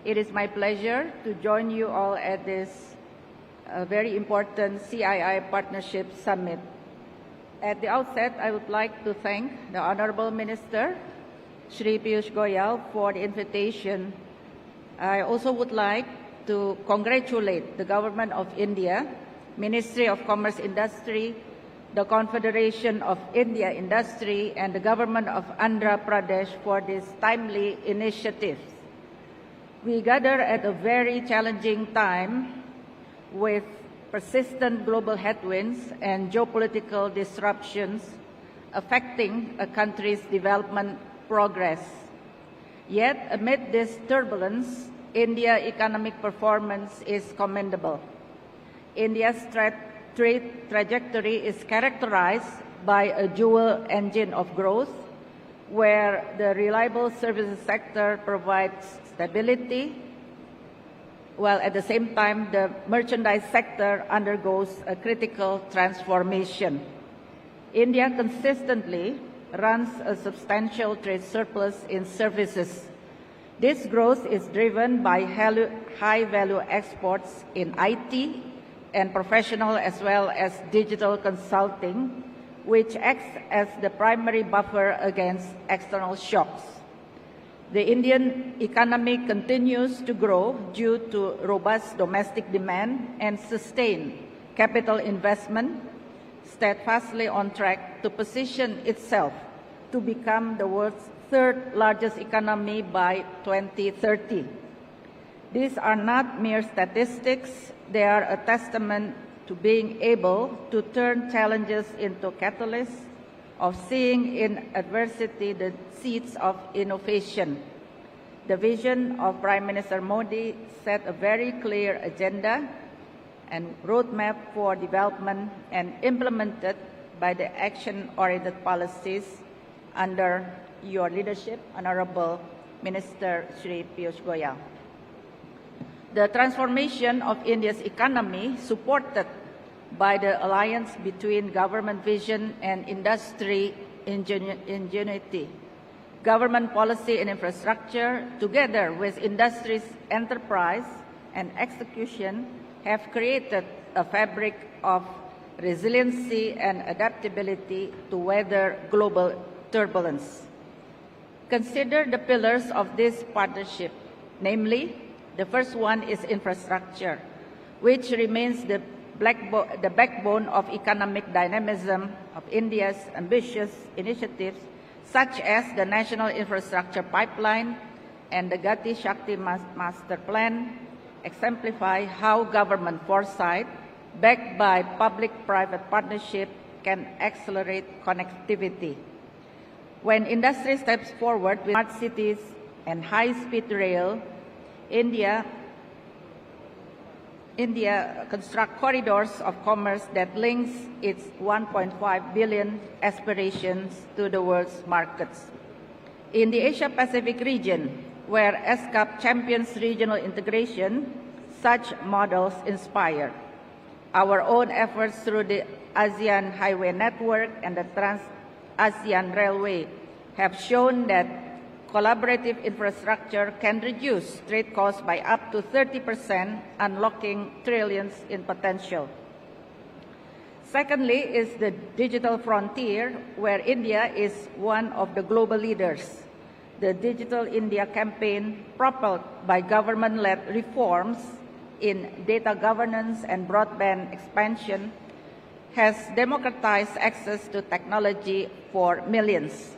Speaker 8: it is my pleasure to join you all at this very important CII Partnership Summit. At the outset, I would like to thank the Honorable Minister Sri Piyush Goyal for the invitation. I also would like to congratulate the Government of India, Ministry of Commerce Industry, the Confederation of India Industry, and the Government of Andhra Pradesh for this timely initiative. We gather at a very challenging time with persistent global headwinds and geopolitical disruptions affecting a country's development progress. Yet, amid this turbulence, India's economic performance is commendable. India's trade trajectory is characterized by a dual engine of growth, where the reliable services sector provides stability, while at the same time the merchandise sector undergoes a critical transformation. India consistently runs a substantial trade surplus in services. This growth is driven by high-value exports in IT and professional as well as digital consulting, which acts as the primary buffer against external shocks. The Indian economy continues to grow due to robust domestic demand and sustained capital investment, steadfastly on track to position itself to become the world's third largest economy by 2030. These are not mere statistics, they are a testament to being able to turn challenges into catalysts of seeing in adversity the seeds of innovation. The vision of Prime Minister Modi set a very clear agenda and roadmap for development and implemented by the action-oriented policies under your leadership, Honorable Minister Sri Piyush Goyal. The transformation of India's economy, supported by the alliance between government vision and industry ingenuity, government policy and infrastructure, together with industry's enterprise and execution, have created a fabric of resiliency and adaptability to weather global turbulence. Consider the pillars of this partnership, namely, the first one is infrastructure, which remains the backbone of economic dynamism of India's ambitious initiatives, such as the National Infrastructure Pipeline and the Gati Shakti Master Plan, exemplify how government foresight, backed by public-private partnership, can accelerate connectivity. When industry steps forward with smart cities and high-speed rail, India India construct corridors of commerce that links its 1.5 billion aspirations to the world's markets. In the Asia-Pacific region, where Ysrcp champions regional integration, such models inspire. Our own efforts through the ASEAN Highway Network and the Trans-ASEAN Railway have shown that collaborative infrastructure can reduce trade costs by up to 30%, unlocking trillions in potential. Secondly is the digital frontier, where India is one of the global leaders. The Digital India campaign, propelled by government-led reforms in data governance and broadband expansion, has democratized access to technology for millions.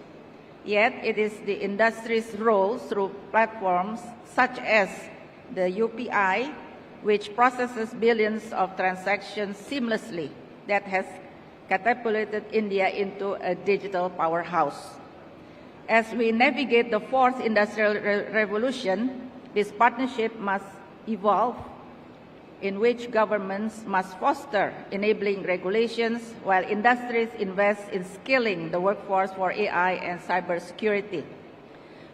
Speaker 8: Yet it is the industry's role through platforms such as the UPI, which processes billions of transactions seamlessly, that has catapulted India into a digital powerhouse. As we navigate the fourth industrial revolution, this partnership must evolve, in which governments must foster enabling regulations while industries invest in skilling the workforce for AI and cybersecurity.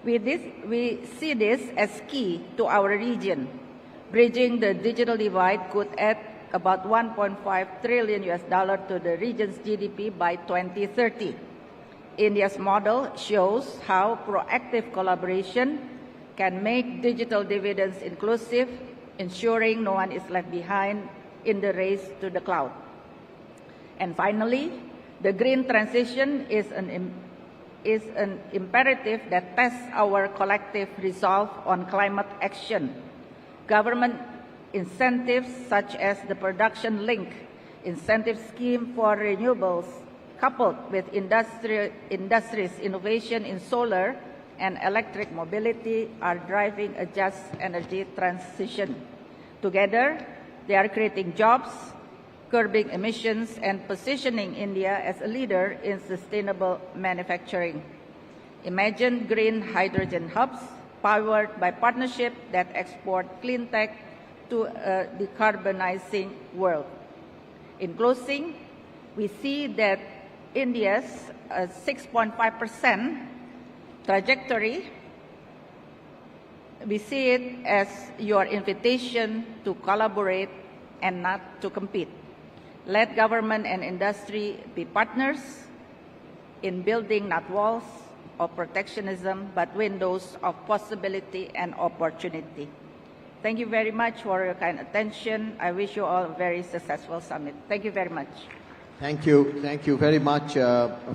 Speaker 8: We see this as key to our region. Bridging the digital divide could add about $1.5 trillion to the region's GDP by 2030. India's model shows how proactive collaboration can make digital dividends inclusive, ensuring no one is left behind in the race to the cloud. And finally, the green transition is an imperative that tests our collective resolve on climate action. Government incentives such as the production link incentive scheme for renewables, coupled with industry's innovation in solar and electric mobility, are driving a just energy transition. Together, they are creating jobs, curbing emissions, and positioning India as a leader in sustainable manufacturing. Imagine green hydrogen hubs powered by partnerships that export clean tech to a decarbonizing world. In closing, we see that India's 6.5% trajectory, we see it as your invitation to collaborate and not to compete. Let government and industry be partners in building not walls of protectionism, but windows of possibility and opportunity. Thank you very much for your kind attention. I wish you all a very successful summit. Thank you very much.
Speaker 1: Thank you very much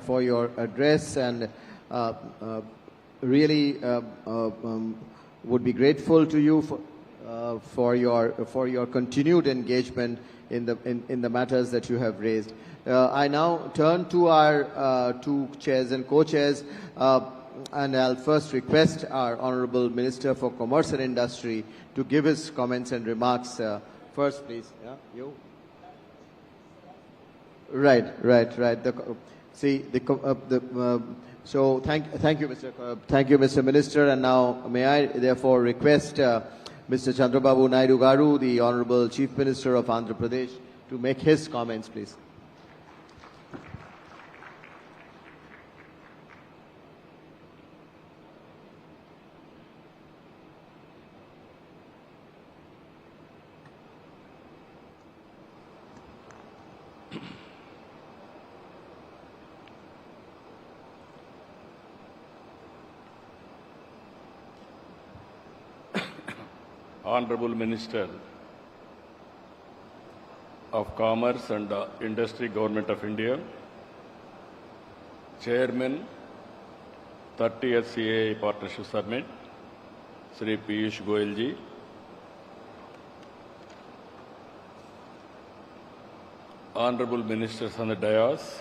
Speaker 1: for your address, and really would be grateful to you for your continued engagement in the matters that you have raised. I now turn to our two chairs and co-chairs, and I'll first request our Honorable Minister for Commerce and Industry to give his comments and remarks. First, please. Yeah, you. Right. So thank you, Mr. Minister, and now may I therefore request Mr. Chandrababu Naidu Garu, the Honorable Chief Minister of Andhra Pradesh, to make his comments, please.
Speaker 9: Honorable Minister of Commerce and Industry, Government of India, Chairman, 30th CII Partnership Summit, Sri Piyush Goyal ji, Honorable Ministers on the dais,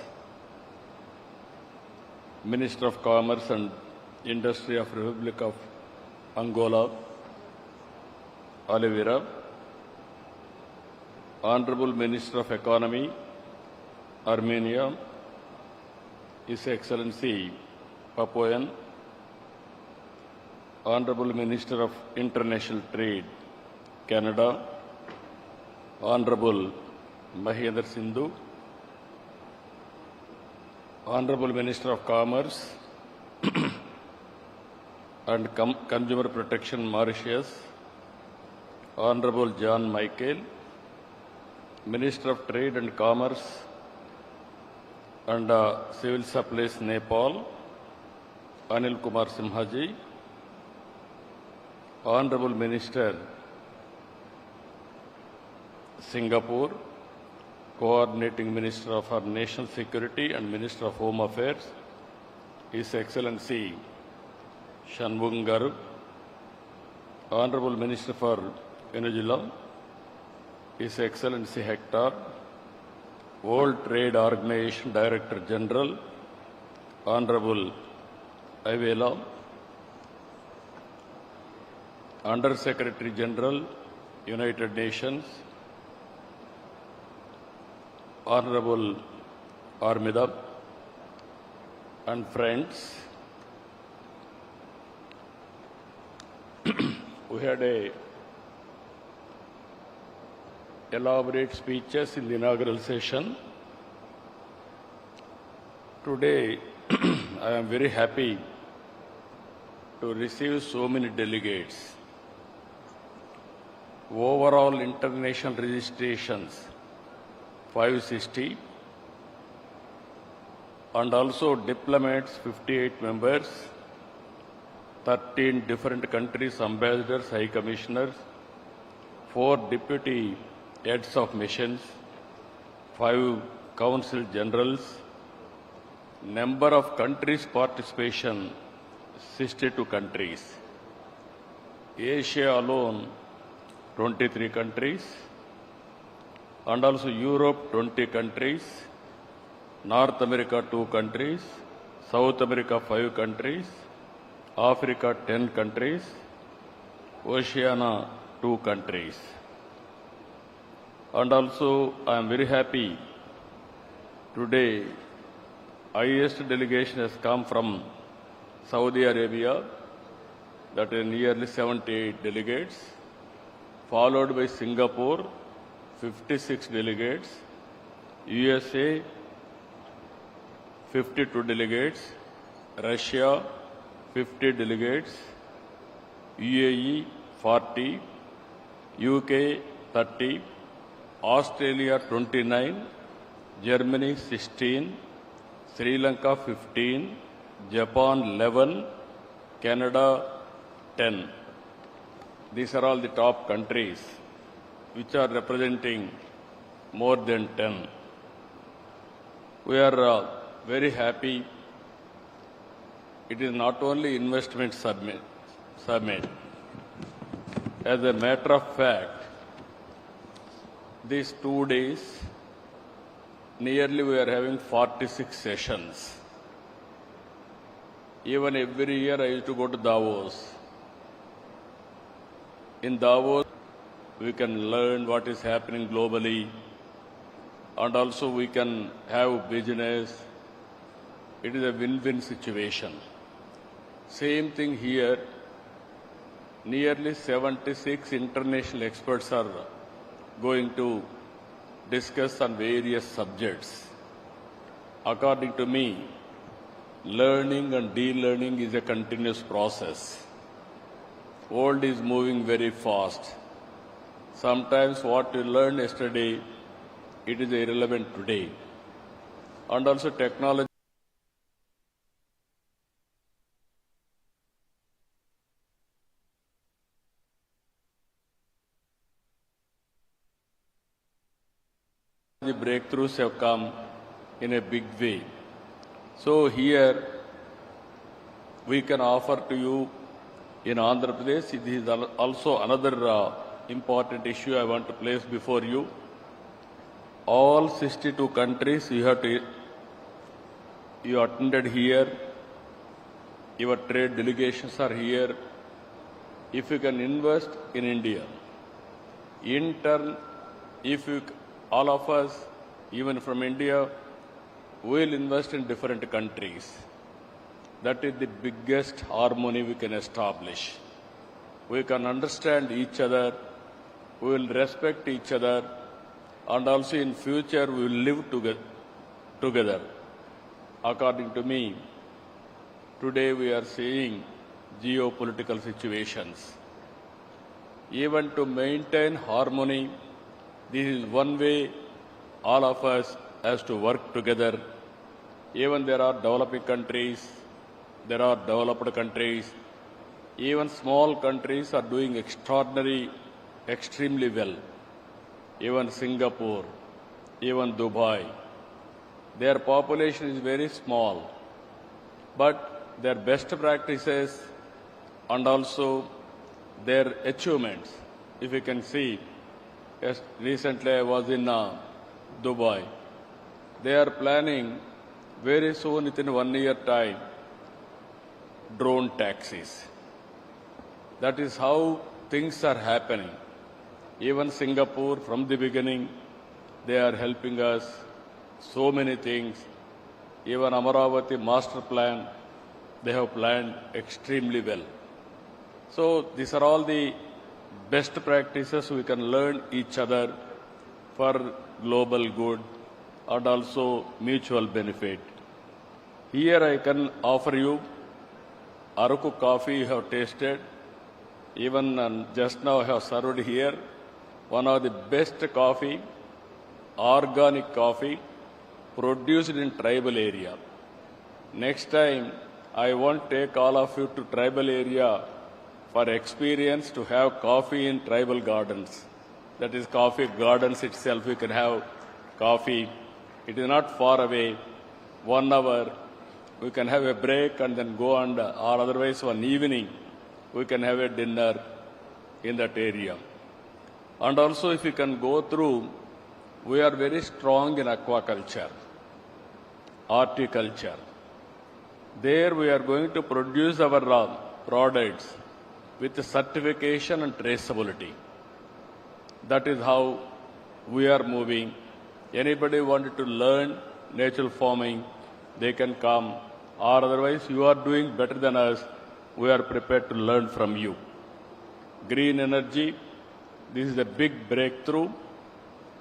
Speaker 9: Minister of Commerce and Industry of Republic of Angola, Oliveira, Honorable Minister of Economy, Armenia, His Excellency Papuan, Honorable Minister of International Trade, Canada, Honorable Mahendra Sindhu, Honorable Minister of Commerce and Consumer Protection Mauritius, Honorable John Michael, Minister of Trade and Commerce and Civil Supplies Nepal, Anil Kumar Simhaji, Honorable Minister Singapore, Coordinating Minister of our National Security and Minister of Home Affairs, His Excellency Shanmugam Garu, Honorable Minister for Venezuela, His Excellency Hector, World Trade Organization Director General, Honorable Avela, Under Secretary General, United Nations, Honorable Armida, and friends, we had elaborate speeches in the inaugural session. Today, I am very happy to receive so many delegates. Overall international registrations 560 and also diplomats 58 members, 13 different countries ambassadors, high commissioners, 4 deputy heads of missions, 5 council generals, number of countries participation 62 countries. Asia alone 23 countries, and also Europe 20 countries, North America 2 countries, South America 5 countries, Africa 10 countries, Oceania 2 countries. And also I am very happy today highest delegation has come from Saudi Arabia, that is nearly 78 delegates, followed by Singapore 56 delegates, USA 52 delegates, Russia 50 delegates, UAE 40, UK 30, Australia 29, Germany 16, Sri Lanka 15, Japan 11, Canada 10. These are all the top countries which are representing more than 10. We are very happy. It is not only investment summit. As a matter of fact, these 2 days, nearly we are having 46 sessions. Even every year I used to go to Davos. In Davos, we can learn what is happening globally, and also we can have business. It is a win-win situation. Same thing here. Nearly 76 international experts are going to discuss on various subjects. According to me, learning and de-learning is a continuous process. World is moving very fast. Sometimes what you learned yesterday, it is irrelevant today. And also technology breakthroughs have come in a big way. So here we can offer to you in Andhra Pradesh, this is also another important issue I want to place before you. All 62 countries you attended here, your trade delegations are here. If you can invest in India, in turn, all of us, even from India, will invest in different countries. That is the biggest harmony we can establish. We can understand each other, we will respect each other, and also in future we will live together. According to me, today we are seeing geopolitical situations. Even to maintain harmony, this is one way all of us has to work together. Even there are developing countries, there are developed countries, even small countries are doing extremely well. Even Singapore, even Dubai, their population is very small, but their best practices and also their achievements, if you can see, yes, recently I was in Dubai. They are planning very soon, within 1 year time, drone taxis. That is how things are happening. Even Singapore, from the beginning, they are helping us so many things. Even Amaravati master plan, they have planned extremely well. So these are all the best practices we can learn each other for global good and also mutual benefit. Here I can offer you Araku coffee you have tasted. Even just now I have served here one of the best coffee, organic coffee, produced in tribal area. Next time, I want to take all of you to tribal area for experience to have coffee in tribal gardens. That is coffee gardens itself. You can have coffee. It is not far away. 1 hour. We can have a break and then go on, or otherwise one evening, we can have a dinner in that area. And also if you can go through, we are very strong in aquaculture, horticulture. There we are going to produce our products with certification and traceability. That is how we are moving. Anybody wanted to learn natural farming, they can come. Or otherwise, you are doing better than us. We are prepared to learn from you. Green energy, this is a big breakthrough.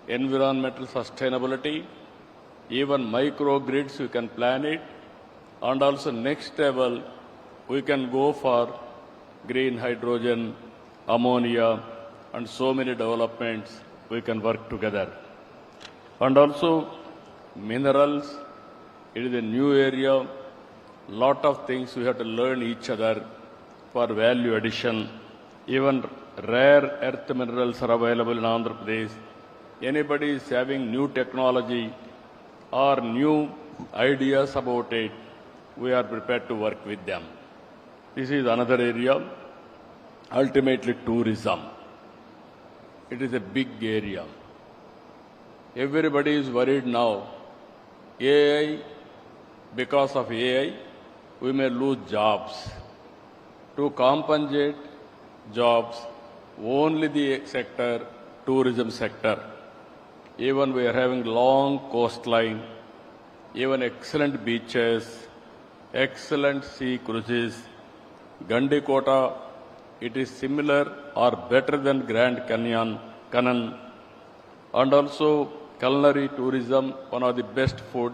Speaker 9: Environmental sustainability, even microgrids, we can plan it. And also next level, we can go for green hydrogen, ammonia, and so many developments we can work together. And also minerals, it is a new area. Lot of things we have to learn each other for value addition. Even rare earth minerals are available in Andhra Pradesh. Anybody is having new technology or new ideas about it, we are prepared to work with them. This is another area. Ultimately, tourism. It is a big area. Everybody is worried now. AI, because of AI, we may lose jobs. To compensate jobs, only the sector, tourism sector. Even we are having long coastline, even excellent beaches, excellent sea cruises. Gandikota, it is similar or better than Grand Canyon, and also culinary tourism, one of the best food.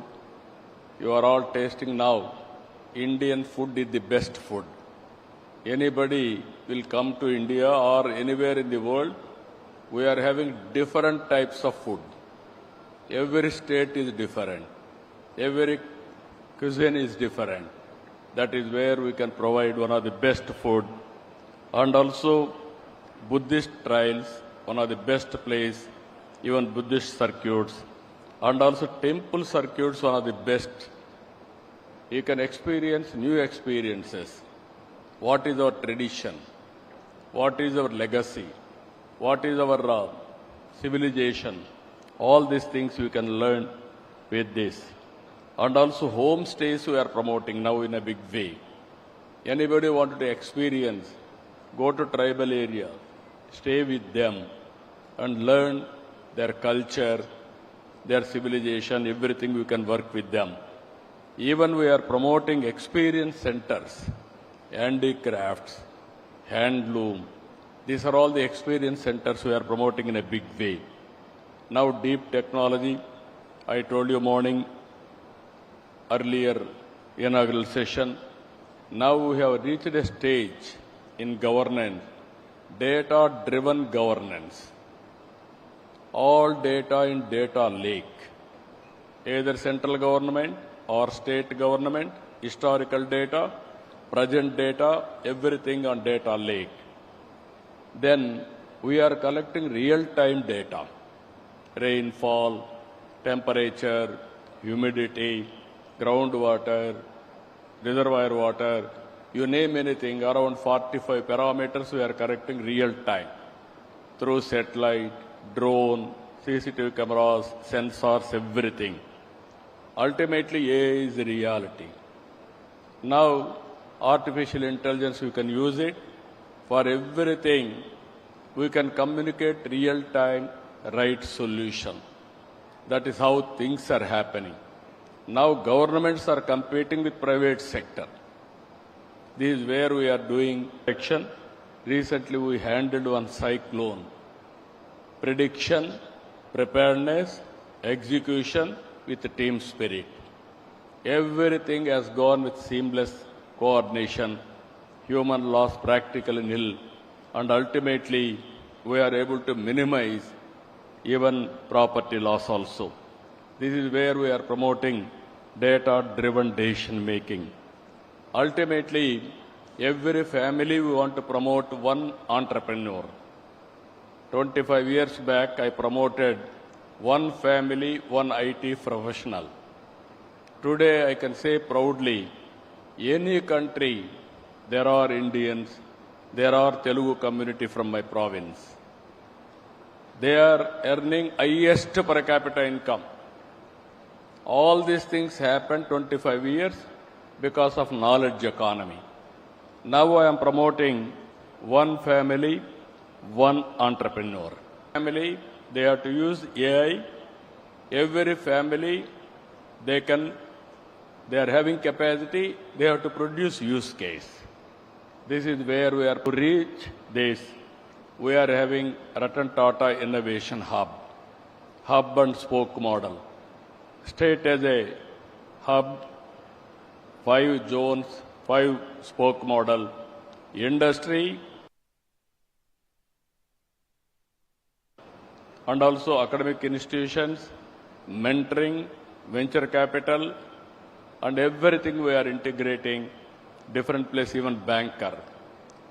Speaker 9: You are all tasting now. Indian food is the best food. Anybody will come to India or anywhere in the world, we are having different types of food. Every state is different. Every cuisine is different. That is where we can provide one of the best food. And also Buddhist trails, one of the best place, even Buddhist circuits. And also temple circuits, one of the best. You can experience new experiences. What is our tradition? What is our legacy? What is our civilization? All these things we can learn with this. And also homestays we are promoting now in a big way. Anybody wanted to experience, go to tribal area, stay with them and learn their culture, their civilization, everything we can work with them. Even we are promoting experience centers, handicrafts, handloom. These are all the experience centers we are promoting in a big way. now deep technology. I told you morning, earlier inaugural session. Now we have reached a stage in governance, data-driven governance. All data in data lake, either central government or state government, historical data, present data, everything on data lake. Then we are collecting real-time data, rainfall, temperature, humidity, groundwater, reservoir water, you name anything, around 45 parameters we are collecting real-time through satellite, drone, CCTV cameras, sensors, everything. Ultimately, AI is the reality. Now, artificial intelligence, we can use it for everything. We can communicate real-time, right solution. That is how things are happening. Now, governments are competing with private sector. This is where we are doing action. Recently, we handled one cyclone. Prediction, preparedness, execution with team spirit. Everything has gone with seamless coordination. Human loss practically nil. And ultimately, we are able to minimize even property loss also. This is where we are promoting data-driven decision-making. Ultimately, every family we want to promote one entrepreneur. 25 years back, I promoted one family, one IT professional. Today, I can say proudly, any country, there are Indians, there are Telugu community from my province. They are earning highest per capita income. All these things happened 25 years because of knowledge economy. Now I am promoting one family, one entrepreneur. Family, they have to use AI. Every family, they are having capacity, they have to produce use case. This is where we are to reach this. We are having THOTA Innovation Hub, hub and spoke model. State as a hub, 5 zones, 5 spoke model. Industry and also academic institutions, mentoring, venture capital, and everything we are integrating, different place, even banker.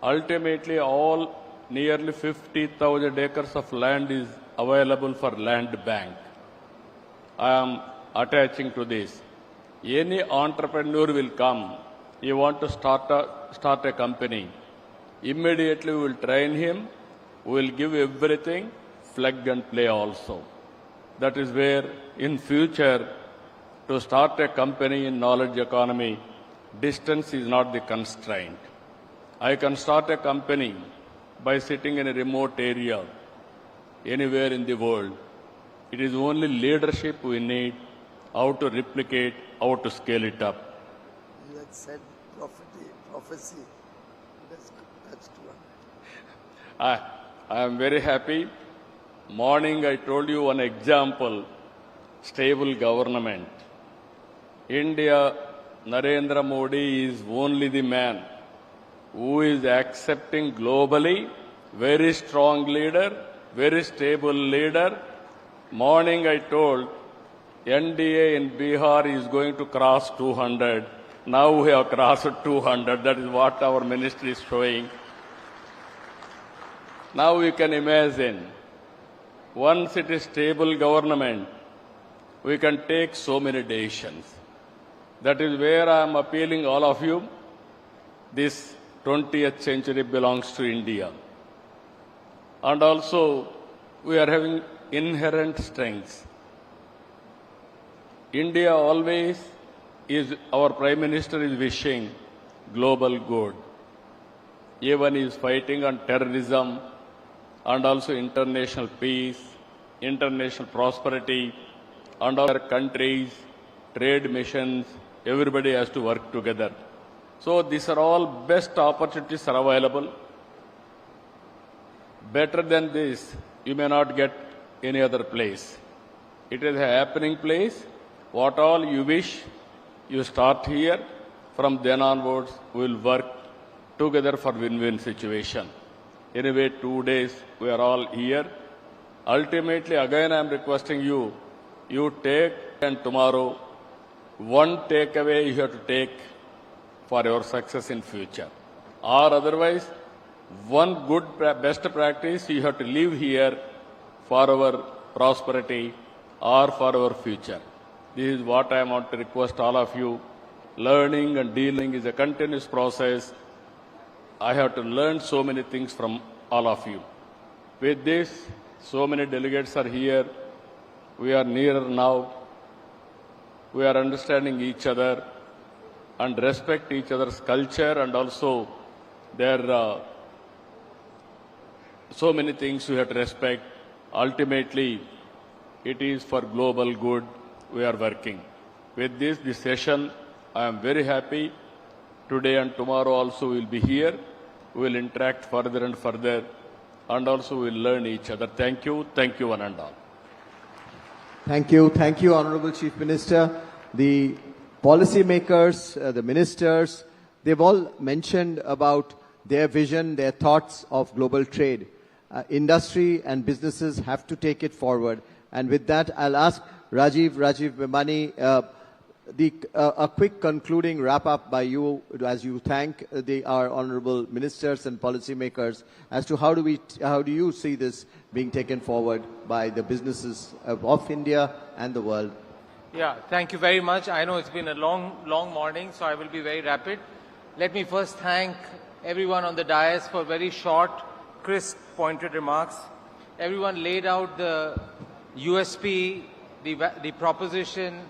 Speaker 9: Ultimately, all nearly 50,000 acres of land is available for land bank. I am attaching to this. Any entrepreneur will come, he want to start a company. Immediately we will train him, we will give everything, plug and play also. That is where in future, to start a company in knowledge economy, distance is not the constraint. I can start a company by sitting in a remote area, anywhere in the world. It is only leadership we need, how to replicate, how to scale it up.
Speaker 10: You had said prophecy. That's true.
Speaker 9: I am very happy. Morning I told you one example, stable government. India, Narendra Modi is only the man who is accepting globally, very strong leader, very stable leader. Morning I told NDA in Bihar is going to cross 200. Now we have crossed 200. That is what our ministry is showing. Now you can imagine, once it is stable government, we can take so many decisions. That is where I am appealing all of you. This 20th century belongs to India. And also, we are having inherent strengths. India always is, our Prime Minister is wishing global good. Even he is fighting on terrorism and also international peace, international prosperity, and our countries, trade missions, everybody has to work together. So these are all best opportunities are available. Better than this, you may not get any other place. It is a happening place. What all you wish, you start here. From then onwards, we will work together for win-win situation. Anyway, 2 days, we are all here. Ultimately, again, I am requesting you, you take, and tomorrow, one takeaway you have to take for your success in future. Or otherwise, one good best practice you have to live here for our prosperity or for our future. This is what I want to request all of you. Learning and dealing is a continuous process. I have to learn so many things from all of you. With this, so many delegates are here. We are nearer now. We are understanding each other and respect each other's culture, and also there are so many things we have to respect. Ultimately, it is for global good we are working. With this session, I am very happy. Today and tomorrow also we will be here. We will interact further and further, and also we will learn each other. Thank you one and all.
Speaker 1: Thank you, Honorable Chief Minister. The policymakers, the ministers, they've all mentioned about their vision, their thoughts of global trade. Industry and businesses have to take it forward. And with that, I'll ask Rajiv Bhimani, a quick concluding wrap-up by you as you thank our honourable ministers and policymakers as to how do you see this being taken forward by the businesses of India and the world.
Speaker 11: Yeah, thank you very much. I know it's been a long morning, so I will be very rapid. Let me first thank everyone on the dais for very short, crisp, pointed remarks. Everyone laid out the USP, the proposition,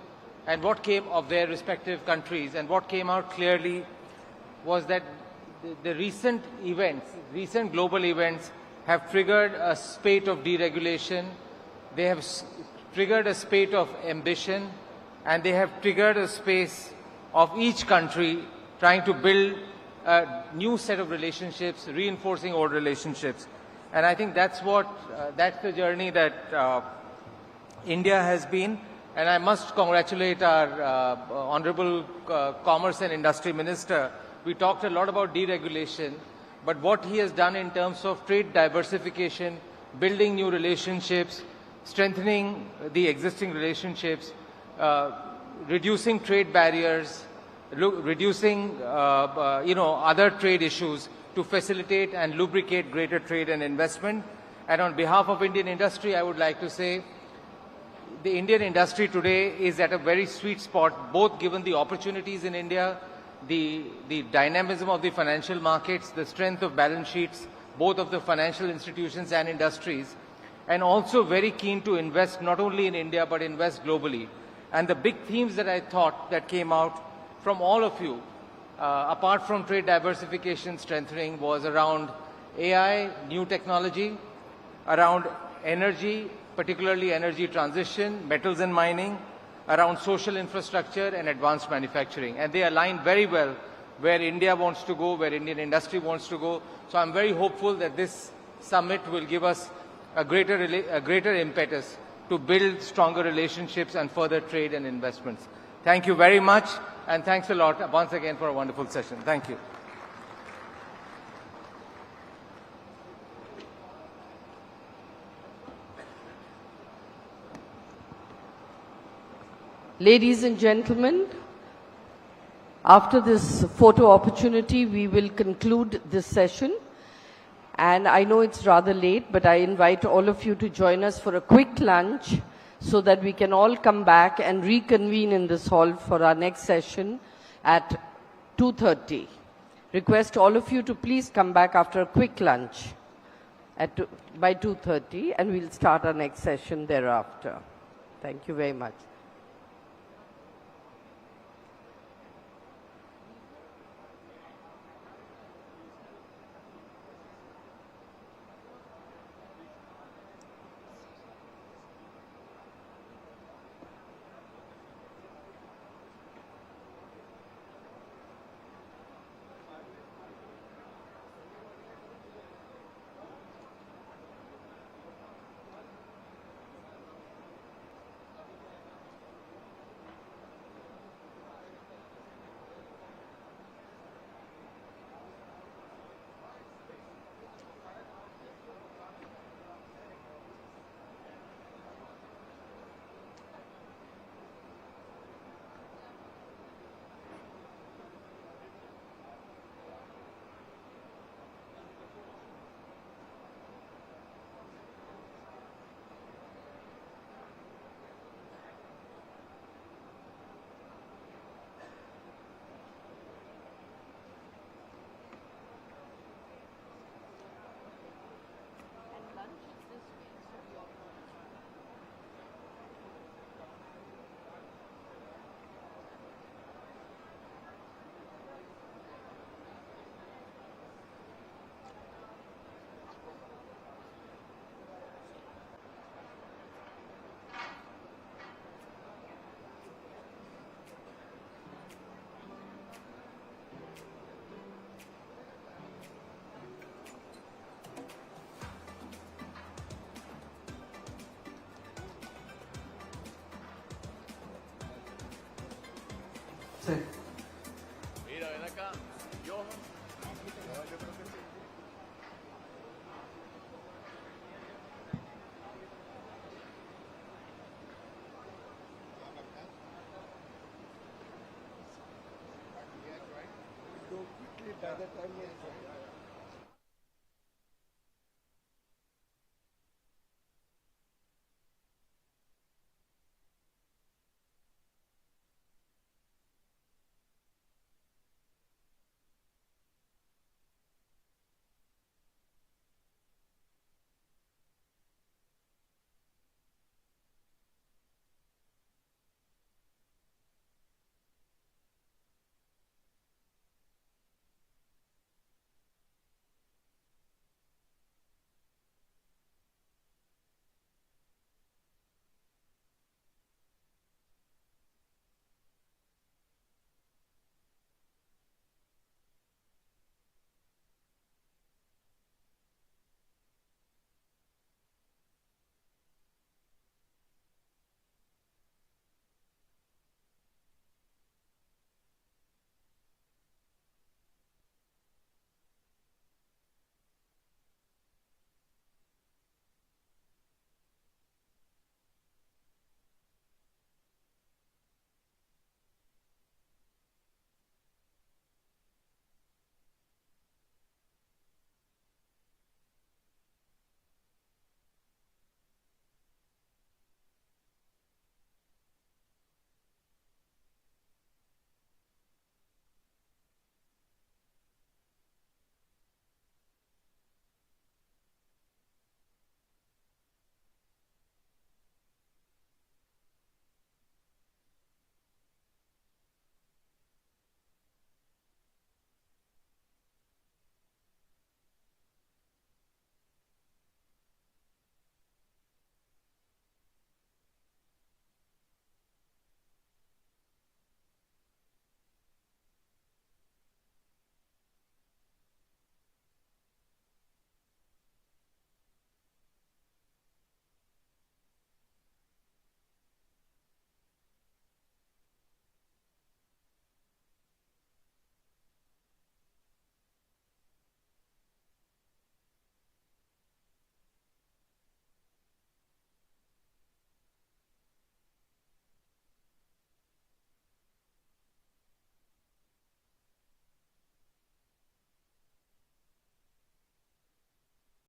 Speaker 11: and what came of their respective countries. And what came out clearly was that the recent global events have triggered a spate of deregulation. They have triggered a spate of ambition, and they have triggered a space of each country trying to build a new set of relationships, reinforcing old relationships. And I think that's the journey that India has been. And I must congratulate our Honorable Commerce and Industry Minister. We talked a lot about deregulation, but what he has done in terms of trade diversification, building new relationships, strengthening the existing relationships, reducing trade barriers, reducing other trade issues to facilitate and lubricate greater trade and investment. And on behalf of Indian industry, I would like to say the Indian industry today is at a very sweet spot, both given the opportunities in India, the dynamism of the financial markets, the strength of balance sheets, both of the financial institutions and industries, and also very keen to invest not only in India but invest globally. And the big themes that I thought that came out from all of you, apart from trade diversification strengthening, was around AI, new technology, around energy, particularly energy transition, metals and mining, around social infrastructure and advanced manufacturing. And they align very well where India wants to go, where Indian industry wants to go. So I'm very hopeful that this summit will give us a greater impetus to build stronger relationships and further trade and investments. Thank you very much, and thanks a lot once again for a wonderful session. Thank you.
Speaker 12: Ladies and gentlemen, after this photo opportunity, we will conclude this session. And I know it's rather late, but I invite all of you to join us for a quick lunch so that we can all come back and reconvene in this hall for our next session at 2:30. Request all of you to please come back after a quick lunch by 2:30, and we'll start our next session thereafter. Thank you very much.
Speaker 10: Sí.
Speaker 9: Mira, ven acá. Yo creo que sí.
Speaker 10: Go quickly by the time we